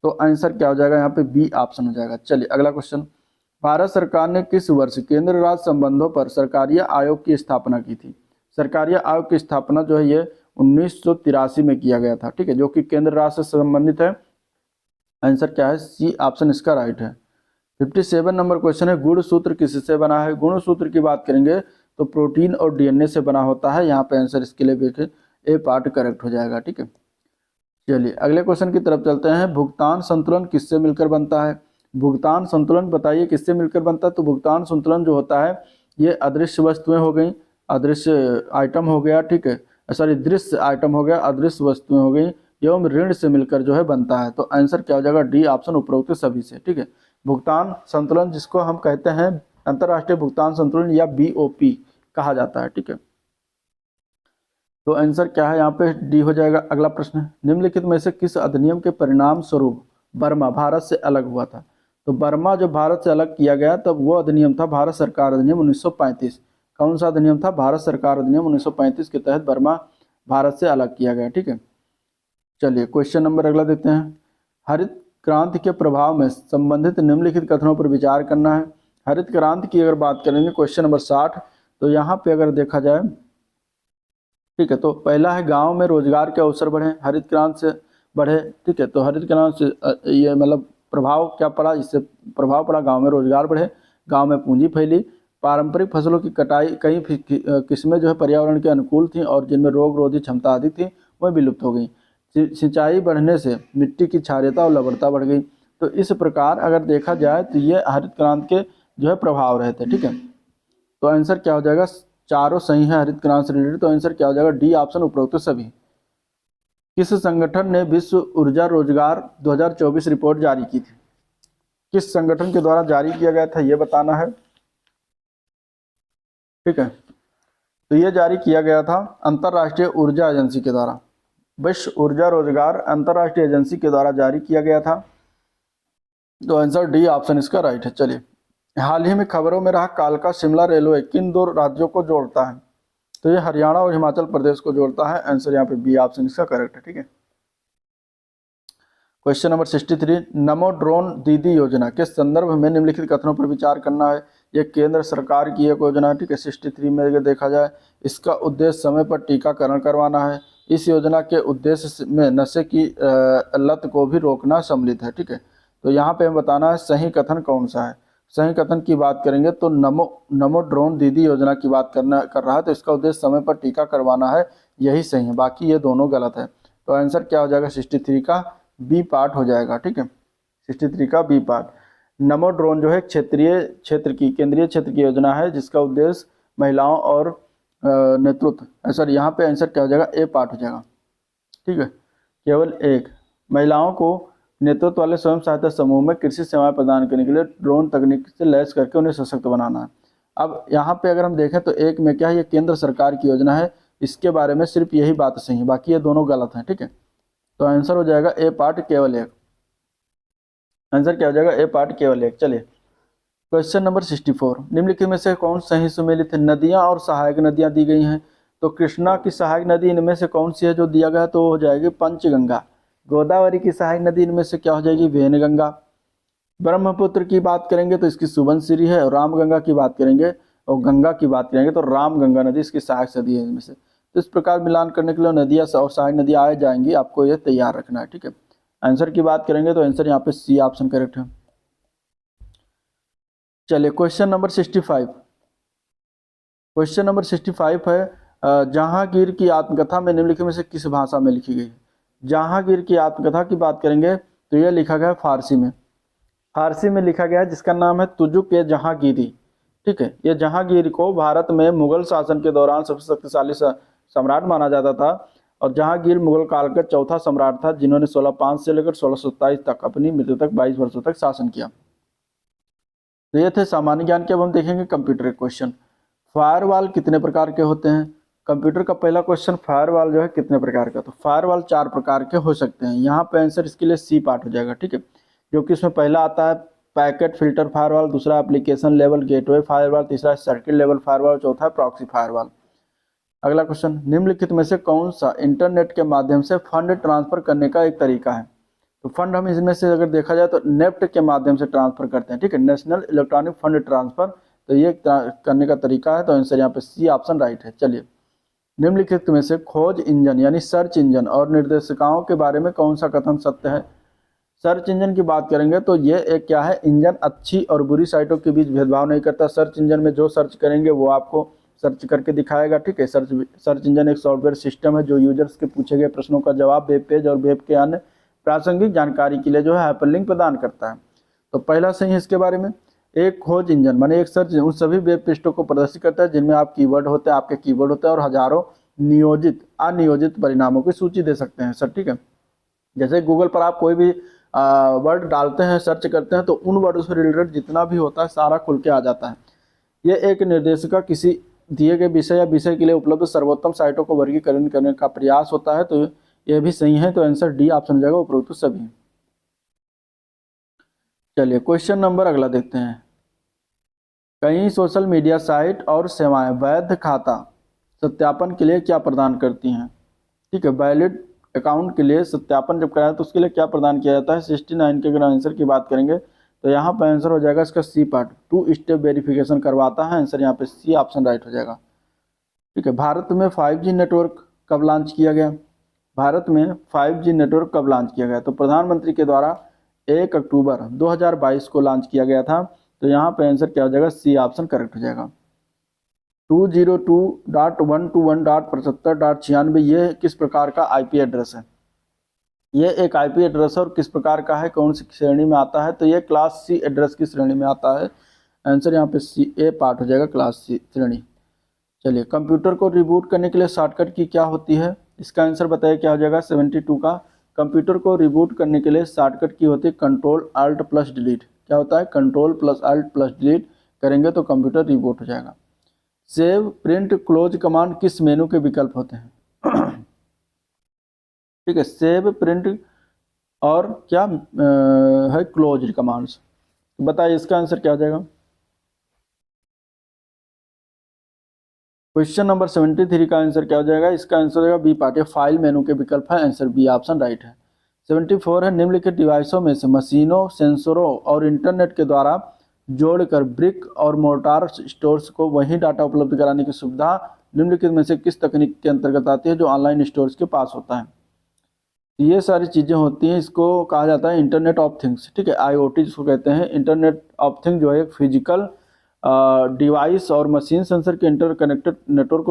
तो आंसर क्या हो जाएगा यहाँ पे, बी ऑप्शन हो जाएगा। चलिए, अगला क्वेश्चन, भारत सरकार ने किस वर्ष केंद्र राज्य संबंधों पर सरकारीय आयोग की स्थापना की थी। सरकारीय आयोग की स्थापना जो है ये 1983 में किया गया था। ठीक है, जो कि केंद्र राज्य से संबंधित है। आंसर क्या है, सी ऑप्शन इसका राइट है। 57 नंबर क्वेश्चन है, गुण सूत्र किससे बना है। गुण सूत्र की बात करेंगे तो प्रोटीन और डीएनए से बना होता है। यहाँ पे आंसर इसके लिए देखें, ए पार्ट करेक्ट हो जाएगा। ठीक है, चलिए अगले क्वेश्चन की तरफ चलते हैं। भुगतान संतुलन किससे मिलकर बनता है। भुगतान संतुलन बताइए किससे मिलकर बनता है। तो भुगतान संतुलन जो होता है ये अदृश्य वस्तुएं हो गई, अदृश्य आइटम हो गया, ठीक है, सॉरी दृश्य आइटम हो गया, अदृश्य वस्तुएं हो गई, एवं ऋण से मिलकर जो है बनता है। तो आंसर क्या हो जाएगा, डी ऑप्शन उपरोक्त सभी से। ठीक है, भुगतान संतुलन जिसको हम कहते हैं अंतर्राष्ट्रीय भुगतान संतुलन या BOP कहा जाता है। ठीक है, तो आंसर क्या है यहाँ पे, डी हो जाएगा। अगला प्रश्न है, निम्नलिखित में से किस अधिनियम के परिणाम स्वरूप बर्मा भारत से अलग हुआ था। तो बर्मा जो भारत से अलग किया गया तब वो अधिनियम था भारत सरकार अधिनियम 1935। कौन सा अधिनियम था, भारत सरकार अधिनियम 1935 के तहत बर्मा भारत से अलग किया गया। ठीक है, चलिए क्वेश्चन नंबर अगला देते हैं। हरित क्रांति के प्रभाव में संबंधित निम्नलिखित कथनों पर विचार करना है। हरित क्रांति की अगर बात करेंगे क्वेश्चन नंबर 60, तो यहाँ पे अगर देखा जाए, ठीक है, तो पहला है गांव में रोजगार के अवसर बढ़े, हरित क्रांति से बढ़े। ठीक है, तो हरित क्रांति से ये मतलब प्रभाव क्या पड़ा, इससे प्रभाव पड़ा गांव में रोजगार बढ़े, गांव में पूंजी फैली, पारंपरिक फसलों की कटाई, कई किस्में जो है पर्यावरण के अनुकूल थी और जिनमें रोग रोधी क्षमता आदि थी वह विलुप्त हो गई। सिंचाई बढ़ने से मिट्टी की क्षारीयता और लवणता बढ़ गई। तो इस प्रकार अगर देखा जाए तो ये हरित क्रांति के जो है प्रभाव रहे थे। ठीक है, तो आंसर क्या हो जाएगा, चारों सही है हरित क्रांति से रिलेटेड। तो आंसर क्या हो जाएगा, डी ऑप्शन उपरोक्त सभी। किस संगठन ने विश्व ऊर्जा रोजगार 2024 रिपोर्ट जारी की थी, किस संगठन के द्वारा जारी किया गया था ये बताना है। ठीक है, तो ये जारी किया गया था अंतर्राष्ट्रीय ऊर्जा एजेंसी के द्वारा, विश्व ऊर्जा रोजगार अंतर्राष्ट्रीय एजेंसी के द्वारा जारी किया गया था। तो आंसर डी ऑप्शन इसका राइट है। चलिए, हाल ही में खबरों में रहा कालका शिमला रेलवे किन दो राज्यों को जोड़ता है। तो ये हरियाणा और हिमाचल प्रदेश को जोड़ता है। आंसर यहाँ पे बी ऑप्शन इसका करेक्ट है। ठीक है, क्वेश्चन नंबर 63, नमो ड्रोन दीदी योजना के संदर्भ में निम्नलिखित कथनों पर विचार करना है। ये केंद्र सरकार की एक योजना है। ठीक है, 63 में अगर देखा जाए, इसका उद्देश्य समय पर टीकाकरण करवाना है। इस योजना के उद्देश्य में नशे की लत को भी रोकना सम्मिलित है। ठीक है, तो यहाँ पे हमें बताना है सही कथन कौन सा है। सही कथन की बात करेंगे तो नमो ड्रोन दीदी योजना की बात कर रहा है, तो इसका उद्देश्य समय पर टीका करवाना है, यही सही है, बाकी ये दोनों गलत है। तो आंसर क्या हो जाएगा, 63 का बी पार्ट हो जाएगा। ठीक है, 63 का बी पार्ट। नमो ड्रोन जो है केंद्रीय क्षेत्र की योजना है जिसका उद्देश्य महिलाओं और नेतृत्व, सॉरी यहाँ पे आंसर क्या हो जाएगा, ए पार्ट हो जाएगा। ठीक है, केवल एक, महिलाओं को नेतृत्व वाले स्वयं सहायता समूह में कृषि सेवाएं प्रदान करने के लिए ड्रोन तकनीक से लैस करके उन्हें सशक्त बनाना है। अब यहाँ पे अगर हम देखें तो एक में क्या है, ये केंद्र सरकार की योजना है, इसके बारे में सिर्फ यही बात सही है, बाकी ये दोनों गलत हैं। ठीक है, तो आंसर हो जाएगा ए पार्ट केवल एक। आंसर क्या हो जाएगा, ए पार्ट केवल एक। चलिए, क्वेश्चन नंबर 64, निम्नलिखित में से कौन सही सुमेलित है। नदियां और सहायक नदियां दी गई हैं, तो कृष्णा की सहायक नदी इनमें से कौन सी है जो दिया गया है, तो हो जाएगी पंचगंगा। गोदावरी की सहायक नदी इनमें से क्या हो जाएगी, वेनगंगा। ब्रह्मपुत्र की बात करेंगे तो इसकी सुबनसिरी है, और रामगंगा की बात करेंगे और गंगा की बात करेंगे तो रामगंगा नदी इसकी सहायक नदी है इनमें से। तो इस प्रकार मिलान करने के लिए नदियाँ और सहायक नदियाँ आ जाएंगी, आपको ये तैयार रखना है। ठीक है, आंसर की बात करेंगे तो आंसर यहाँ पे सी ऑप्शन करेक्ट है। चलिए, क्वेश्चन नंबर 65। क्वेश्चन नंबर 65 है, जहांगीर की आत्मकथा में निम्नलिखित में से किस भाषा में लिखी गई है। जहांगीर की आत्मकथा की बात करेंगे तो यह लिखा गया है फारसी में। फारसी में लिखा गया है जिसका नाम है तुजुक ए जहांगीरी। ठीक है, ये जहांगीर को भारत में मुगल शासन के दौरान सबसे शक्तिशाली सम्राट माना जाता था, और जहांगीर मुगल काल का चौथा सम्राट था जिन्होंने 1605 से लेकर 1627 तक अपनी मृत्यु तक 22 वर्षों तक शासन किया। तो ये थे सामान्य ज्ञान के। अब हम देखेंगे कंप्यूटर क्वेश्चन। फायरवॉल कितने प्रकार के होते हैं। कंप्यूटर का पहला क्वेश्चन, फायरवॉल जो है कितने प्रकार का, तो फायरवॉल 4 प्रकार के हो सकते हैं। यहाँ पे आंसर इसके लिए सी पार्ट हो जाएगा। ठीक है, जो कि इसमें पहला आता है पैकेट फिल्टर फायरवॉल, दूसरा एप्लीकेशन लेवल गेटवे फायरवॉल, तीसरा सर्किट लेवल फायरवॉल, चौथा प्रॉक्सी फायरवॉल। अगला क्वेश्चन, निम्नलिखित में से कौन सा इंटरनेट के माध्यम से फंड ट्रांसफर करने का एक तरीका है। तो फंड हम इसमें से अगर देखा जाए तो नेफ्ट के माध्यम से ट्रांसफर करते हैं। ठीक है, नेशनल इलेक्ट्रॉनिक फंड ट्रांसफर, तो ये करने का तरीका है। तो आंसर यहाँ पे सी ऑप्शन राइट है। चलिए, निम्नलिखित में से खोज इंजन यानी सर्च इंजन और निर्देशिकाओं के बारे में कौन सा कथन सत्य है। सर्च इंजन की बात करेंगे तो ये एक क्या है, इंजन अच्छी और बुरी साइटों के बीच भेदभाव नहीं करता। सर्च इंजन में जो सर्च करेंगे वो आपको सर्च करके दिखाएगा। ठीक है, सर्च इंजन एक सॉफ्टवेयर सिस्टम है जो यूजर्स के पूछे गए प्रश्नों का जवाब वेब पेज और वेब के अन्य प्रासंगिक जानकारी के लिए जो है हाइपरलिंक प्रदान करता है। तो पहला सही है इसके बारे में। एक खोज इंजन माने एक सर्च इंजन उन सभी वेब पृष्ठों को प्रदर्शित करता है जिनमें आप कीवर्ड होते हैं, आपके कीवर्ड होते हैं और हजारों नियोजित अनियोजित परिणामों की सूची दे सकते हैं सर। ठीक है, जैसे गूगल पर आप कोई भी वर्ड डालते हैं, सर्च करते हैं, तो उन वर्ड से रिलेटेड जितना भी होता है सारा खुल के आ जाता है। ये एक निर्देशिका किसी दिए गए विषय या विषय के लिए उपलब्ध सर्वोत्तम साइटों को वर्गीकरण करने का प्रयास होता है, तो यह भी सही है। तो आंसर डी ऑप्शन हो जाएगा, उपरोक्त सभी। चलिए क्वेश्चन नंबर अगला देखते हैं। कई सोशल मीडिया साइट और सेवाएं वैध खाता सत्यापन के लिए क्या प्रदान करती हैं? ठीक है, वैलिड अकाउंट के लिए सत्यापन जब कराया तो उसके लिए क्या प्रदान किया जाता है? 69 के अगर आंसर की बात करेंगे तो यहाँ पर आंसर हो जाएगा इसका सी पार्ट, 2 स्टेप वेरिफिकेशन करवाता है। आंसर यहाँ पे सी ऑप्शन राइट हो जाएगा। ठीक है, भारत में 5G नेटवर्क कब लॉन्च किया गया? भारत में 5G नेटवर्क कब लॉन्च किया गया? तो प्रधानमंत्री के द्वारा 1 अक्टूबर 2022 को लॉन्च किया गया था। तो यहाँ पे आंसर क्या हो जाएगा? सी ऑप्शन करेक्ट हो जाएगा। 202.121.75.96 ये किस प्रकार का आईपी एड्रेस है? ये एक आईपी एड्रेस है और किस प्रकार का है, कौन सी श्रेणी में आता है? तो ये क्लास सी एड्रेस की श्रेणी में आता है। आंसर यहाँ पे सी ए पार्ट हो जाएगा, क्लास सी श्रेणी। चलिए, कंप्यूटर को रिबूट करने के लिए शॉर्टकट की क्या होती है? इसका आंसर बताइए क्या हो जाएगा? 72 का। कंप्यूटर को रिबूट करने के लिए शॉर्टकट की होती है कंट्रोल अल्ट प्लस डिलीट। क्या होता है? Control plus alt plus delete करेंगे तो कंप्यूटर रिबूट हो जाएगा। सेव प्रिंट क्लोज कमांड किस मेनू के विकल्प होते हैं? ठीक है, सेव प्रिंट और क्या है क्लोज कमांड्स। बताइए इसका आंसर क्या हो जाएगा? क्वेश्चन नंबर 73 का आंसर क्या हो जाएगा? इसका आंसर हो जाएगा बी पार्ट, फाइल मेनू के विकल्प है। आंसर बी ऑप्शन राइट है। 74 है, निम्नलिखित डिवाइसों में से मशीनों, सेंसरों और इंटरनेट के द्वारा जोड़कर ब्रिक और मोर्टार स्टोर्स को वही डाटा उपलब्ध कराने की सुविधा निम्नलिखित में से किस तकनीक के अंतर्गत आती है जो ऑनलाइन स्टोर्स के पास होता है? ये सारी चीज़ें होती हैं, इसको कहा जाता है इंटरनेट ऑफ थिंग्स। ठीक है, IoT जिसको कहते हैं। इंटरनेट ऑफ थिंग जो है फिजिकल डिवाइस और मशीन सेंसर के इंटरकनेक्टेड नेटवर्क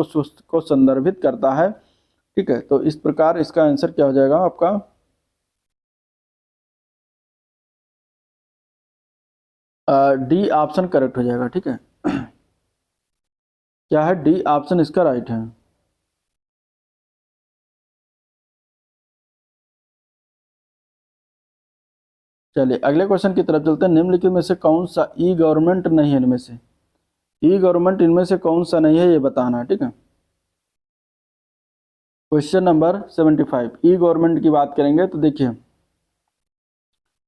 को संदर्भित करता है। ठीक है, तो इस प्रकार इसका आंसर क्या हो जाएगा आपका? डी ऑप्शन करेक्ट हो जाएगा। ठीक है, क्या है? डी ऑप्शन इसका राइट है। चलिए अगले क्वेश्चन की तरफ चलते हैं। निम्नलिखित में से कौन सा ई गवर्नमेंट नहीं है? इनमें से ई गवर्नमेंट इनमें से कौन सा नहीं है, ये बताना है। ठीक है, क्वेश्चन नंबर 75 ई गवर्नमेंट की बात करेंगे तो देखिए,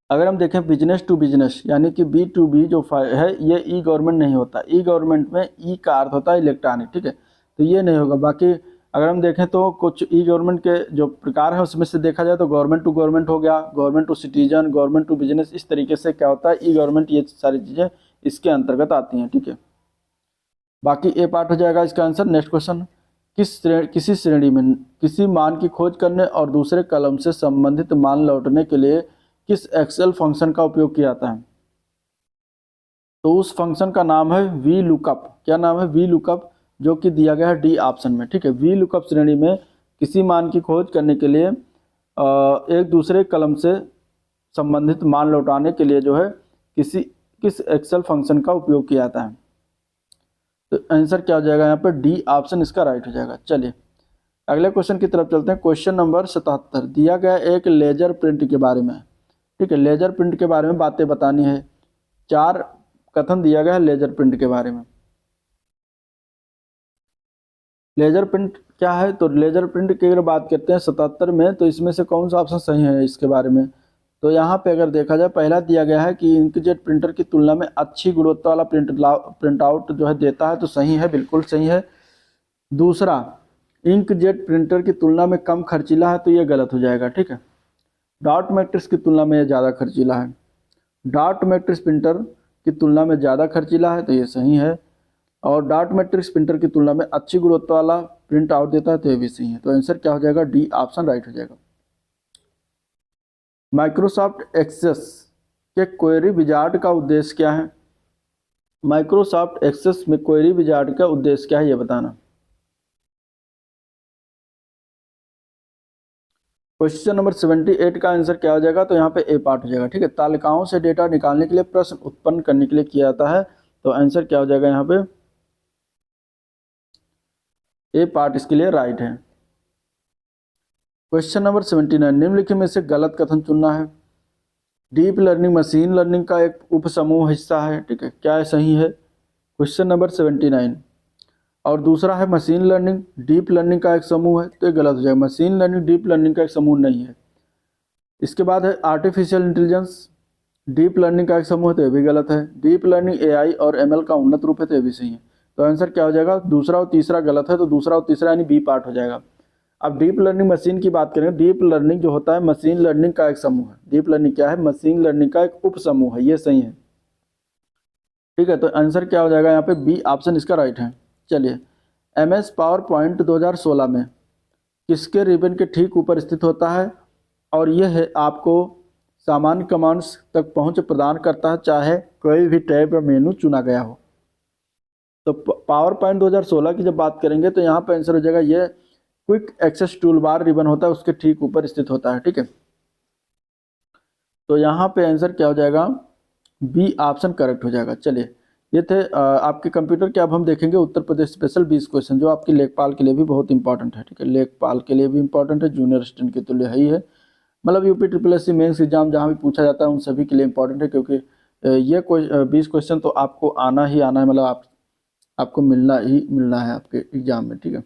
अगर हम देखें बिजनेस टू बिजनेस यानी कि B2B जो है ये ई गवर्नमेंट नहीं होता। ई गवर्नमेंट में ई का अर्थ होता है इलेक्ट्रॉनिक। ठीक है, तो ये नहीं होगा। बाकी अगर हम देखें तो कुछ ई गवर्नमेंट के जो प्रकार है उसमें से देखा जाए तो गवर्नमेंट टू गवर्नमेंट हो गया, government to citizen, government to business, इस तरीके से क्या होता है ई गवर्नमेंट, ये सारी चीज़ें इसके अंतर्गत आती हैं। ठीक है, बाकी ए पार्ट हो जाएगा इसका आंसर। नेक्स्ट क्वेश्चन, किसी श्रेणी में किसी मान की खोज करने और दूसरे कलम से संबंधित मान लौटने के लिए किस एक्सेल फंक्शन का उपयोग किया जाता है? तो उस फंक्शन का नाम है वी लुकअप। क्या नाम है? वी लुकअप, जो कि दिया गया है डी ऑप्शन में। ठीक है, वी लुकअप श्रेणी में किसी मान की खोज करने के लिए एक दूसरे कलम से संबंधित मान लौटाने के लिए जो है किस एक्सेल फंक्शन का उपयोग किया जाता है? तो आंसर क्या हो जाएगा यहाँ पर? डी ऑप्शन इसका राइट हो जाएगा। चलिए अगले क्वेश्चन की तरफ चलते हैं। क्वेश्चन नंबर 77 दिया गया एक लेजर प्रिंट के बारे में। ठीक है, लेजर प्रिंट के बारे में बातें बतानी है। 4 कथन दिया गया है लेजर प्रिंट के बारे में। लेजर प्रिंट क्या है? तो लेजर प्रिंट की अगर बात करते हैं 77 में, तो इसमें से कौन सा ऑप्शन सही है इसके बारे में? तो यहाँ पे अगर देखा जाए, पहला दिया गया है कि इंकजेट प्रिंटर की तुलना में अच्छी गुणवत्ता वाला प्रिंट आउट जो है देता है, तो सही है, बिल्कुल सही है। दूसरा, इंकजेट प्रिंटर की तुलना में कम खर्चीला है, तो ये गलत हो जाएगा। ठीक है, डॉट मैट्रिक्स की तुलना में ये ज़्यादा खर्चीला है। डॉट मैट्रिक्स प्रिंटर की तुलना में ज़्यादा खर्चीला है, तो ये सही है। और डॉट मैट्रिक्स प्रिंटर की तुलना में अच्छी गुणवत्ता वाला प्रिंट आउट देता है, तो ये भी सही है। तो आंसर क्या हो जाएगा? डी ऑप्शन राइट हो जाएगा। माइक्रोसॉफ्ट एक्सेस के क्वेरी विजार्ड का उद्देश्य क्या है? माइक्रोसॉफ्ट एक्सेस में क्वेरी विजार्ड का उद्देश्य क्या है, ये बताना। क्वेश्चन नंबर 78 का आंसर क्या हो जाएगा? तो यहाँ पे ए पार्ट हो जाएगा। ठीक है, तालिकाओं से डेटा निकालने के लिए प्रश्न उत्पन्न करने के लिए किया जाता है, तो आंसर क्या हो जाएगा यहाँ पे? ए पार्ट इसके लिए राइट है। क्वेश्चन नंबर 79 निम्नलिखित में से गलत कथन चुनना है। डीप लर्निंग मशीन लर्निंग का एक उपसमूह हिस्सा है। ठीक है, क्या है? सही है। क्वेश्चन नंबर 79, और दूसरा है मशीन लर्निंग डीप लर्निंग का एक समूह है, तो ये गलत हो जाएगा। मशीन लर्निंग डीप लर्निंग का एक समूह नहीं है। इसके बाद है आर्टिफिशियल इंटेलिजेंस डीप लर्निंग का एक समूह है, तो ये भी गलत है। डीप लर्निंग एआई और एमएल का उन्नत रूप है, तो ये भी सही है। तो आंसर क्या हो जाएगा, दूसरा और तीसरा गलत है, तो दूसरा और तीसरा यानी बी पार्ट हो जाएगा। अब डीप लर्निंग मशीन की बात करेंगे। डीप लर्निंग जो होता है मशीन लर्निंग का एक समूह है। डीप लर्निंग क्या है, मशीन लर्निंग का एक उप समूह है, ये सही है। ठीक है, तो आंसर क्या हो जाएगा यहाँ पे, बी ऑप्शन इसका राइट है। चलिए, MS पावर पॉइंट 2016 में किसके रिबन के ठीक ऊपर स्थित होता है, और यह है आपको सामान्य कमांड्स तक पहुंच प्रदान करता है, चाहे कोई भी टैब या मेनू चुना गया हो। तो पावर पॉइंट 2016 की जब बात करेंगे तो यहाँ पे आंसर हो जाएगा, ये quick access toolbar ribbon होता है, उसके ठीक ऊपर स्थित होता है। ठीक है, तो यहाँ पे आंसर क्या हो जाएगा, बी ऑप्शन करेक्ट हो जाएगा। चलिए, ये थे आपके कंप्यूटर के। अब हम देखेंगे उत्तर प्रदेश स्पेशल 20 क्वेश्चन, जो आपकी लेखपाल के लिए भी बहुत इंपॉर्टेंट है। ठीक है, लेखपाल के लिए भी इंपॉर्टेंट है, जूनियर असिस्टेंट के तो लिए है ही है, मतलब यूपी SSC मेंस एग्जाम जहाँ भी पूछा जाता है उन सभी के लिए इंपॉर्टेंट है, क्योंकि ये 20 क्वेश्चन तो आपको आना ही आना है, मतलब आपको मिलना ही मिलना है आपके एग्जाम में। ठीक है,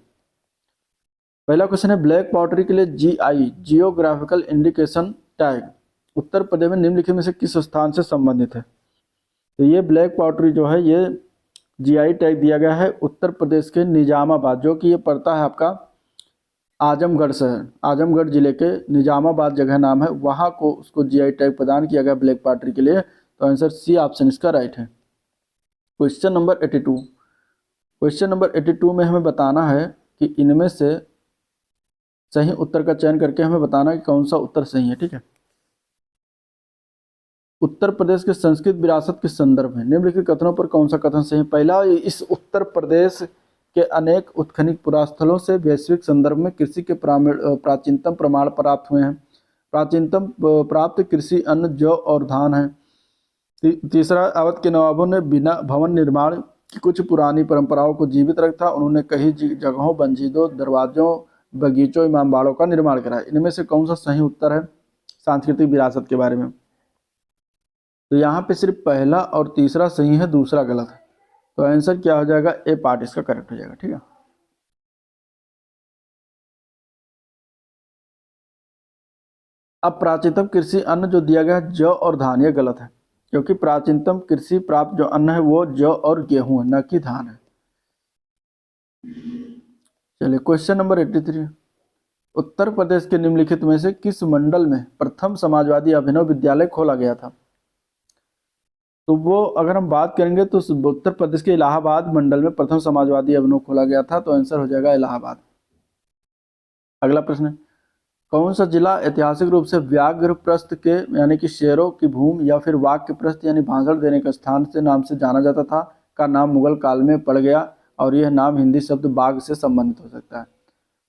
पहला क्वेश्चन है, ब्लैक पॉटरी के लिए GI geographical indication tag Uttar Pradesh में निम्नलिखित में से किस स्थान से संबंधित है। तो ये ब्लैक पॉटरी जो है, ये GI टैग दिया गया है उत्तर प्रदेश के निजामाबाद, जो कि ये पड़ता है आपका आजमगढ़ शहर, आजमगढ़ जिले के निजामाबाद जगह नाम है, वहाँ को उसको GI टैग प्रदान किया गया ब्लैक पॉटरी के लिए। तो आंसर सी ऑप्शन इसका राइट है। क्वेश्चन नंबर 82, क्वेश्चन नंबर 82 में हमें बताना है कि इनमें से सही उत्तर का चयन करके हमें बताना है कि कौन सा उत्तर सही है। ठीक है, उत्तर प्रदेश के संस्कृत विरासत के संदर्भ में निम्नलिखित कथनों पर कौन सा कथन सही है। पहला, इस उत्तर प्रदेश के अनेक उत्खनिक पुरास्थलों से वैश्विक संदर्भ में कृषि के प्राचीनतम प्रमाण प्राप्त हुए हैं। प्राचीनतम प्राप्त कृषि अन्न जौ और धान है। तीसरा, अवध के नवाबों ने बिना भवन निर्माण की कुछ पुरानी परंपराओं को जीवित रखा। उन्होंने कई जगहों मस्जिदों, दरवाजों, बगीचों, इमामबाड़ों का निर्माण कराया। इनमें से कौन सा सही उत्तर है सांस्कृतिक विरासत के बारे में। तो यहाँ पे सिर्फ पहला और तीसरा सही है, दूसरा गलत है। तो आंसर क्या हो जाएगा, ए पार्ट इसका करेक्ट हो जाएगा। ठीक है, अब प्राचीनतम कृषि अन्न जो दिया गया है जौ और धान, ये गलत है, क्योंकि प्राचीनतम कृषि प्राप्त जो अन्न है वो जौ और गेहूं है, न कि धान है। चलिए, क्वेश्चन नंबर 83, उत्तर प्रदेश के निम्नलिखित में से किस मंडल में प्रथम समाजवादी अभिनव विद्यालय खोला गया था। तो वो अगर हम बात करेंगे तो उत्तर प्रदेश के इलाहाबाद मंडल में प्रथम समाजवादी अभिनव खोला गया था। तो आंसर हो जाएगा इलाहाबाद। अगला प्रश्न है, कौन सा जिला ऐतिहासिक रूप से व्याघ्र प्रस्थ के यानी कि शेरों की भूमि या फिर वाक्य प्रस्थ यानी भाषण देने के स्थान से नाम से जाना जाता था, का नाम मुगल काल में पड़ गया और यह नाम हिंदी शब्द बाघ से संबंधित हो सकता है।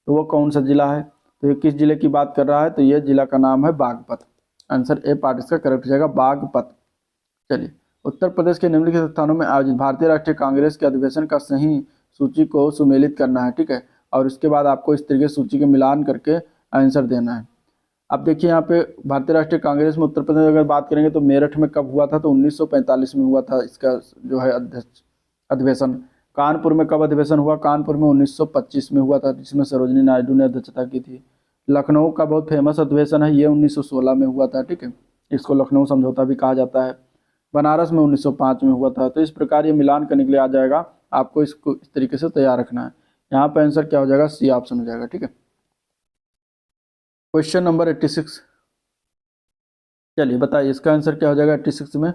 तो वो कौन सा जिला है, तो ये किस जिले की बात कर रहा है, तो ये जिला का नाम है बागपत। आंसर ए पार्ट इसका करेक्ट हो जाएगा, बागपत। चलिए, उत्तर प्रदेश के निम्नलिखित स्थानों में आयोजित भारतीय राष्ट्रीय कांग्रेस के अधिवेशन का सही सूची को सुमेलित करना है। ठीक है, और उसके बाद आपको इस तरीके सूची के मिलान करके आंसर देना है। अब देखिए यहाँ पे भारतीय राष्ट्रीय कांग्रेस में उत्तर प्रदेश अगर बात करेंगे तो मेरठ में कब हुआ था, तो 1945 में हुआ था इसका जो है अधिवेशन। कानपुर में कब अधिवेशन हुआ, कानपुर में 1925 में हुआ था, जिसमें सरोजिनी नायडू ने अध्यक्षता की थी। लखनऊ का बहुत फेमस अधिवेशन है, ये 1916 में हुआ था। ठीक है, इसको लखनऊ समझौता भी कहा जाता है। बनारस में 1905 में हुआ था। तो इस प्रकार ये मिलान करने के लिए आ जाएगा, आपको इसको इस तरीके से तैयार रखना है। यहाँ पे आंसर क्या हो जाएगा, सी ऑप्शन हो जाएगा। ठीक है, क्वेश्चन नंबर 86, चलिए बताइए इसका आंसर क्या हो जाएगा 86 में।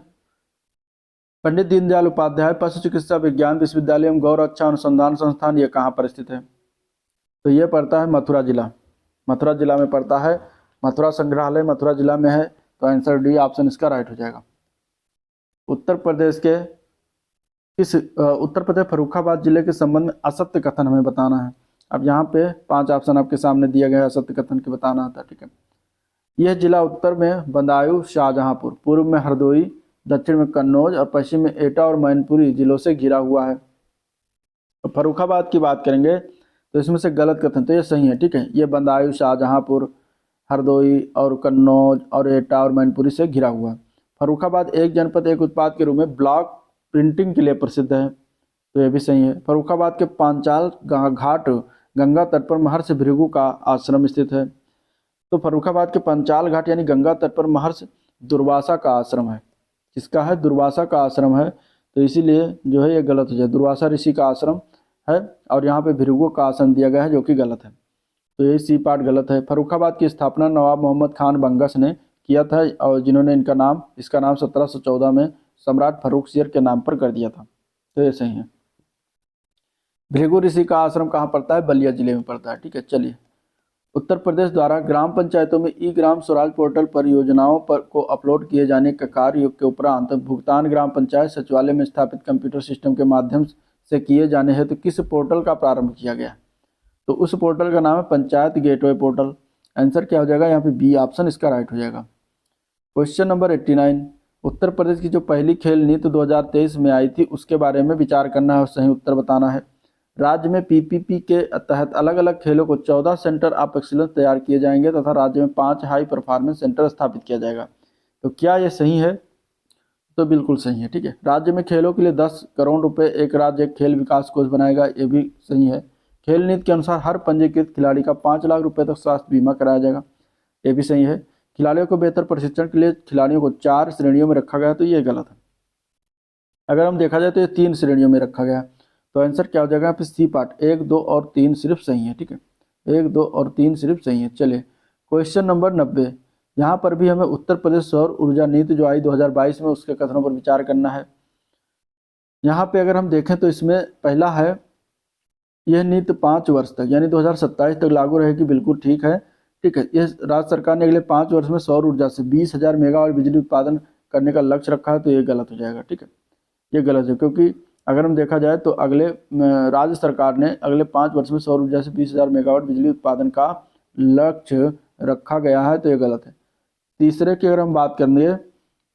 पंडित दीनदयाल उपाध्याय पशु चिकित्सा विज्ञान विश्वविद्यालय एवं गौर रक्षा अनुसंधान संस्थान ये कहाँ पर स्थित है। तो ये पड़ता है मथुरा जिला, मथुरा जिला में पड़ता है। मथुरा संग्रहालय मथुरा जिला में है। तो आंसर डी ऑप्शन इसका राइट हो जाएगा। उत्तर प्रदेश फर्रुखाबाद जिले के संबंध में असत्य कथन हमें बताना है। अब यहाँ पे 5 ऑप्शन आपके सामने दिया गया है असत्य कथन के बताना था। ठीक है, यह जिला उत्तर में बदायूं शाहजहांपुर, पूर्व में हरदोई, दक्षिण में कन्नौज और पश्चिम में एटा और मैनपुरी जिलों से घिरा हुआ है। तो फर्रुखाबाद की बात करेंगे तो इसमें से गलत कथन, तो ये सही है। ठीक है, ये बदायूं शाहजहांपुर, हरदोई और कन्नौज और एटा और मैनपुरी से घिरा हुआ है। फर्रुखाबाद एक जनपद एक उत्पाद के रूप में ब्लॉक प्रिंटिंग के लिए प्रसिद्ध है। तो ये भी सही है। फर्रुखाबाद के पांचाल घाट गंगा तट पर महर्षि भृगु का आश्रम स्थित है। तो फर्रुखाबाद के पांचाल घाट यानी गंगा तट पर महर्षि दुर्वासा का आश्रम है। किसका है? दुर्वासा का आश्रम है। तो इसीलिए जो है ये गलत हो जाए, दुर्वासा ऋषि का आश्रम है और यहाँ पे भृगु का आश्रम दिया गया है, जो कि गलत है। तो ये सी पार्ट गलत है। फर्रुखाबाद की स्थापना नवाब मोहम्मद खान बंगस ने किया था, और जिन्होंने इसका नाम 1714 में सम्राट फर्रुखसियर के नाम पर कर दिया था। तो ये सही है। भृगु ऋषि का आश्रम कहाँ पड़ता है? बलिया जिले में पड़ता है। ठीक है, चलिए। उत्तर प्रदेश द्वारा ग्राम पंचायतों में ई ग्राम स्वराज पोर्टल पर योजनाओं पर को अपलोड किए जाने का कार्य के उपरांत भुगतान ग्राम पंचायत सचिवालय में स्थापित कंप्यूटर सिस्टम के माध्यम से किए जाने हेतु किस पोर्टल का प्रारंभ किया गया? तो उस पोर्टल का नाम है पंचायत गेटवे पोर्टल। आंसर क्या हो जाएगा? यहाँ पे बी ऑप्शन इसका राइट हो जाएगा। क्वेश्चन नंबर 89, उत्तर प्रदेश की जो पहली खेल नीति 2023 में आई थी उसके बारे में विचार करना है और सही उत्तर बताना है। राज्य में पीपीपी के तहत अलग अलग खेलों को 14 सेंटर ऑफ एक्सीलेंस तैयार किए जाएंगे तथा राज्य में 5 हाई परफॉर्मेंस सेंटर स्थापित किया जाएगा। तो क्या ये सही है? तो बिल्कुल सही है। ठीक है, राज्य में खेलों के लिए 10 करोड़ रुपए एक राज्य एक खेल विकास कोष बनाएगा, ये भी सही है। खेल नीति के अनुसार हर पंजीकृत खिलाड़ी का 5 लाख रुपए तक स्वास्थ्य बीमा कराया जाएगा, ये भी सही है। खिलाड़ियों को बेहतर प्रशिक्षण के लिए खिलाड़ियों को 4 श्रेणियों में रखा गया, तो ये गलत है। अगर हम देखा जाए तो ये 3 श्रेणियों में रखा गया। तो आंसर क्या हो जाएगा? यहाँ पे सी पार्ट 1, 2 और 3 सिर्फ सही है। ठीक है, 1, 2 और 3 सिर्फ सही है। चलिए क्वेश्चन नंबर 90, यहाँ पर भी हमें उत्तर प्रदेश सौर ऊर्जा नीति जो आई 2022 में उसके कथनों पर विचार करना है। यहाँ पे अगर हम देखें तो इसमें पहला है, यह नीति 5 वर्ष तक यानी 2027 तक लागू रहेगी, बिल्कुल ठीक है। ठीक है, यह राज्य सरकार ने अगले 5 वर्ष में सौर ऊर्जा से 20,000 मेगावाट बिजली उत्पादन करने का लक्ष्य रखा है, तो ये गलत हो जाएगा। ठीक है, ये गलत है, क्योंकि अगर हम देखा जाए तो राज्य सरकार ने अगले 5 वर्ष में सौर ऊर्जा से 20,000 मेगावाट बिजली उत्पादन का लक्ष्य रखा गया है, तो ये गलत है। तीसरे की अगर हम बात करेंगे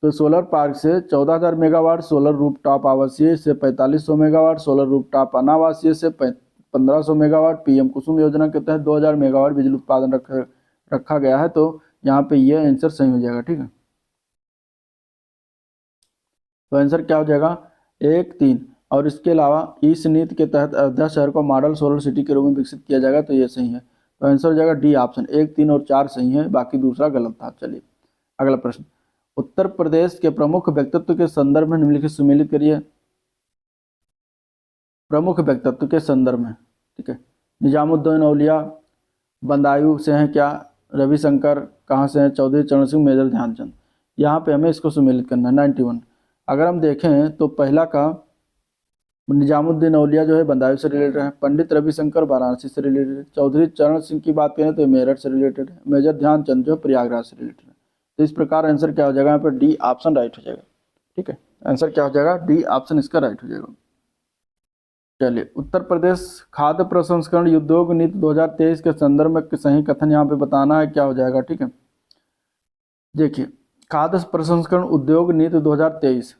तो सोलर पार्क से 14,000 मेगावाट, सोलर रूफटॉप आवासीय से 4,500 मेगावाट, सोलर रूफटॉप अनावासीय से 1,500 मेगावाट, पीएम कुसुम योजना के तहत 2,000 मेगावाट बिजली उत्पादन रखा गया है। तो यहाँ पे ये आंसर सही हो जाएगा। ठीक है, तो आंसर क्या हो जाएगा? 1, 3। और इसके अलावा इस नीति के तहत अयोध्या शहर को मॉडल सोलर सिटी के रूप में विकसित किया जाएगा, तो ये सही है। तो आंसर हो जाएगा डी ऑप्शन, 1, 3 और 4 सही है, बाकी दूसरा गलत था। चलिए अगला प्रश्न, उत्तर प्रदेश के प्रमुख व्यक्तित्व के संदर्भ में निम्नलिखित सुमेलित करिए। प्रमुख व्यक्तित्व के संदर्भ में, ठीक है, निजामुद्दीन औलिया, बदायूं से हैं क्या? रविशंकर कहाँ से हैं? चौधरी चरण सिंह, मेजर ध्यानचंद। यहाँ पे हमें इसको सुमेलित करना है। 91 अगर हम देखें तो पहला का निजामुद्दीन औलिया जो है बदायूं से रिलेटेड है, पंडित रविशंकर वाराणसी से रिलेटेड है, चौधरी चरण सिंह की बात करें तो मेरठ से रिलेटेड है, मेजर ध्यानचंद जो प्रयागराज से रिलेटेड है। तो इस प्रकार आंसर क्या हो जाएगा? यहाँ पर डी ऑप्शन राइट हो जाएगा। ठीक है, आंसर क्या हो जाएगा? डी ऑप्शन इसका राइट हो जाएगा। चलिए, उत्तर प्रदेश खाद्य प्रसंस्करण उद्योग नीति 2023 के संदर्भ में सही कथन यहाँ पे बताना है, क्या हो जाएगा? ठीक है, देखिए, खाद्य प्रसंस्करण उद्योग नीति 2023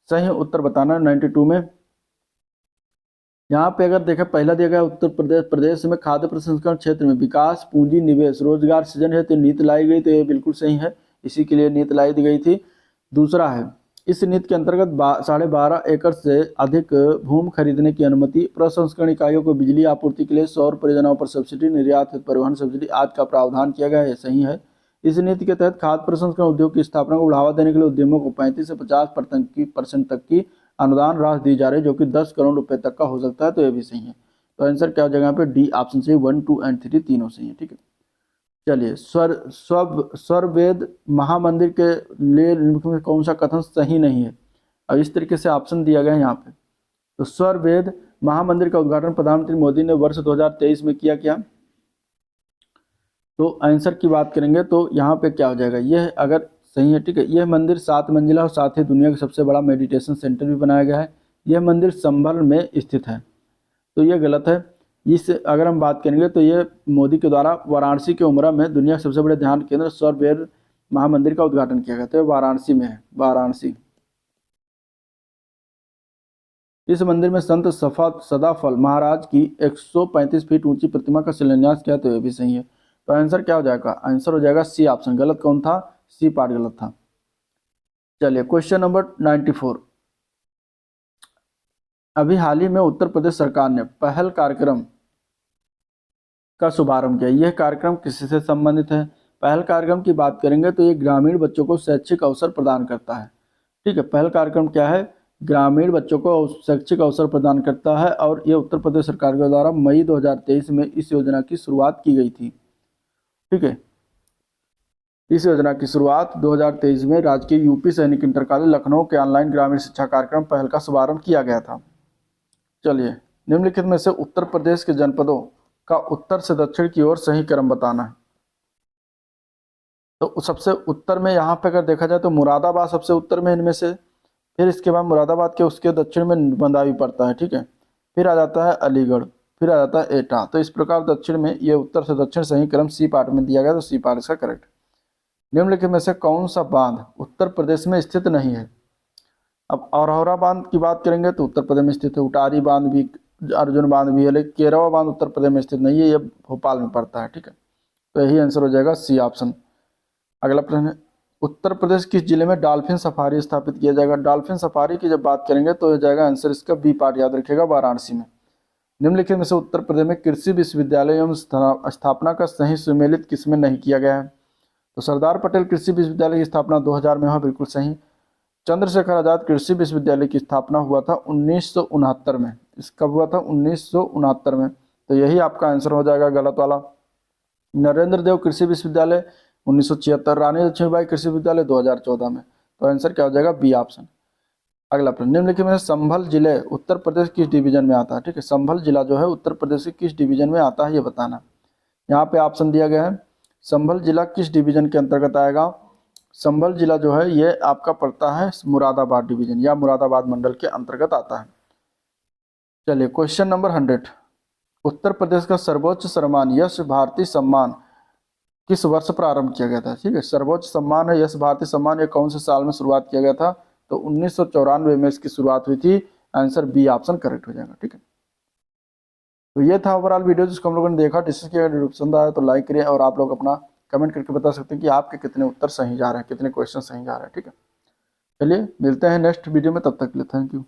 सही उत्तर बताना है 92 में। यहाँ पे अगर देखें पहला दिया गया उत्तर प्रदेश में खाद्य प्रसंस्करण क्षेत्र में विकास, पूंजी निवेश, रोजगार सृजन है तो नीति लाई गई, तो ये बिल्कुल सही है, इसी के लिए नीति लाई दी गई थी। दूसरा है, इस नीति के अंतर्गत 12.5 एकड़ से अधिक भूमि खरीदने की अनुमति, प्रसंस्करण इकाइयों को बिजली आपूर्ति के लिए सौर परियोजनाओं पर सब्सिडी, निर्यात परिवहन सब्सिडी आदि का प्रावधान किया गया है, सही है। इस नीति के तहत खाद्य प्रसंस्करण उद्योग की स्थापना को बढ़ावा देने के लिए उद्यमों को 35 से 50% तक की अनुदान राशि दी जा रही है, जो कि 10 करोड़ रुपए तक का हो सकता है, तो ये भी सही है। तो आंसर क्या हो जाएगा? यहाँ पे डी ऑप्शन से 1, 2 एंड 3 तीनों सही है। ठीक है, चलिए, स्वरवेद महामंदिर के लिए कौन सा कथन सही नहीं है? और इस तरीके से ऑप्शन दिया गया है यहाँ पे। तो स्वरवेद महामंदिर का उद्घाटन प्रधानमंत्री मोदी ने वर्ष 2023 में किया क्या? तो आंसर की बात करेंगे तो यहाँ पे क्या हो जाएगा? यह अगर सही है, ठीक है, यह मंदिर 7 मंजिला और साथ ही दुनिया का सबसे बड़ा मेडिटेशन सेंटर भी बनाया गया है। यह मंदिर संभल में स्थित है, तो यह गलत है। इस अगर हम बात करेंगे तो ये मोदी के द्वारा वाराणसी के उमरा में दुनिया के सबसे बड़े ध्यान केंद्र स्वरवेद महामंदिर का उद्घाटन किया गया, तो वाराणसी में है, वाराणसी। इस मंदिर में संत सदाफल महाराज की 135 फीट ऊंची प्रतिमा का शिलान्यास किया, तो यह भी सही है। तो आंसर क्या हो जाएगा? आंसर हो जाएगा सी ऑप्शन। गलत कौन था? सी पार्ट गलत था। चलिए क्वेश्चन नंबर 94, अभी हाल ही में उत्तर प्रदेश सरकार ने पहल कार्यक्रम का शुभारंभ किया। यह कार्यक्रम किससे संबंधित है? पहल कार्यक्रम की बात करेंगे तो ये ग्रामीण बच्चों को शैक्षिक अवसर प्रदान करता है। ठीक है, पहल कार्यक्रम क्या है? ग्रामीण बच्चों को शैक्षिक अवसर प्रदान करता है और ये उत्तर प्रदेश सरकार के द्वारा मई 2023 में इस योजना की शुरुआत की गई थी। ठीक है, इस योजना की शुरुआत 2023 में राजकीय यूपी सैनिक इंटर कॉलेज लखनऊ के ऑनलाइन ग्रामीण शिक्षा कार्यक्रम पहल का शुभारंभ किया गया था। चलिए, निम्नलिखित में से उत्तर प्रदेश के जनपदों का उत्तर से दक्षिण की ओर सही क्रम बताना है। तो सबसे उत्तर में यहाँ पे अगर देखा जाए तो मुरादाबाद सबसे उत्तर में इनमें से, फिर इसके बाद मुरादाबाद के उसके दक्षिण में मंदावी पड़ता है। ठीक है, फिर आ जाता है अलीगढ़, फिर आ जाता है एटा। तो इस प्रकार दक्षिण में ये उत्तर से दक्षिण सही क्रम सी पार्ट में दिया गया, तो सी पार्ट इसका करेक्ट। निम्नलिखित में से कौन सा बांध उत्तर प्रदेश में स्थित नहीं है? अब औरहौरा बांध की बात करेंगे तो उत्तर प्रदेश में स्थित है। उटारी बांध भी, अर्जुन बांध भी है, लेकिन केरवा बांध उत्तर प्रदेश में स्थित नहीं है, ये भोपाल में पड़ता है। ठीक है, तो यही आंसर हो जाएगा सी ऑप्शन। अगला प्रश्न है, उत्तर प्रदेश किस जिले में डॉल्फिन सफारी स्थापित किया जाएगा? डॉल्फिन सफारी की जब बात करेंगे तो हो जाएगा आंसर इसका बी पार्ट, याद रखिएगा, वाराणसी में। निम्नलिखित में से उत्तर प्रदेश में कृषि विश्वविद्यालय एवं स्थापना का सही सुमेलित किसमें नहीं किया गया है? तो सरदार पटेल कृषि विश्वविद्यालय की स्थापना 2000 में हुआ, बिल्कुल सही। चंद्रशेखर आजाद कृषि विश्वविद्यालय की स्थापना हुआ था 1969 में। इसका हुआ था 1969 में, तो यही आपका आंसर हो जाएगा गलत वाला। नरेंद्र देव कृषि विश्वविद्यालय 1976, रानी लक्ष्मीबाई कृषि विश्वविद्यालय 2014 में। तो आंसर क्या हो जाएगा? B option. अगला प्रश्न, निम्नलिखित में संभल जिले उत्तर प्रदेश किस डिवीजन में आता है? ठीक है, संभल जिला जो है उत्तर प्रदेश के किस डिवीजन में आता है ये बताना। यहाँ पे ऑप्शन दिया गया है, संभल जिला किस डिवीजन के अंतर्गत आएगा? संभल जिला जो है ये आपका पड़ता है मुरादाबाद डिवीजन या मुरादाबाद मंडल के अंतर्गत आता है। चलिए, क्वेश्चन नंबर 100, उत्तर प्रदेश का सर्वोच्च सम्मान यश भारती सम्मान किस वर्ष प्रारंभ किया गया था? ठीक है, सर्वोच्च सम्मान है यश भारती सम्मान, ये कौन से साल में शुरुआत किया गया था? तो 1994 में इसकी शुरुआत हुई थी। आंसर बी ऑप्शन करेक्ट हो जाएगा। ठीक है, तो ये था ओवरऑल वीडियो जिसको हम लोगों ने देखा, डिस्कस किया। वीडियो पसंद आया तो लाइक करिए और आप लोग अपना कमेंट करके बता सकते हैं कि आपके कितने उत्तर सही जा रहे हैं, कितने क्वेश्चन सही जा रहे हैं। ठीक है, चलिए मिलते हैं नेक्स्ट वीडियो में, तब तक के लिए थैंक यू।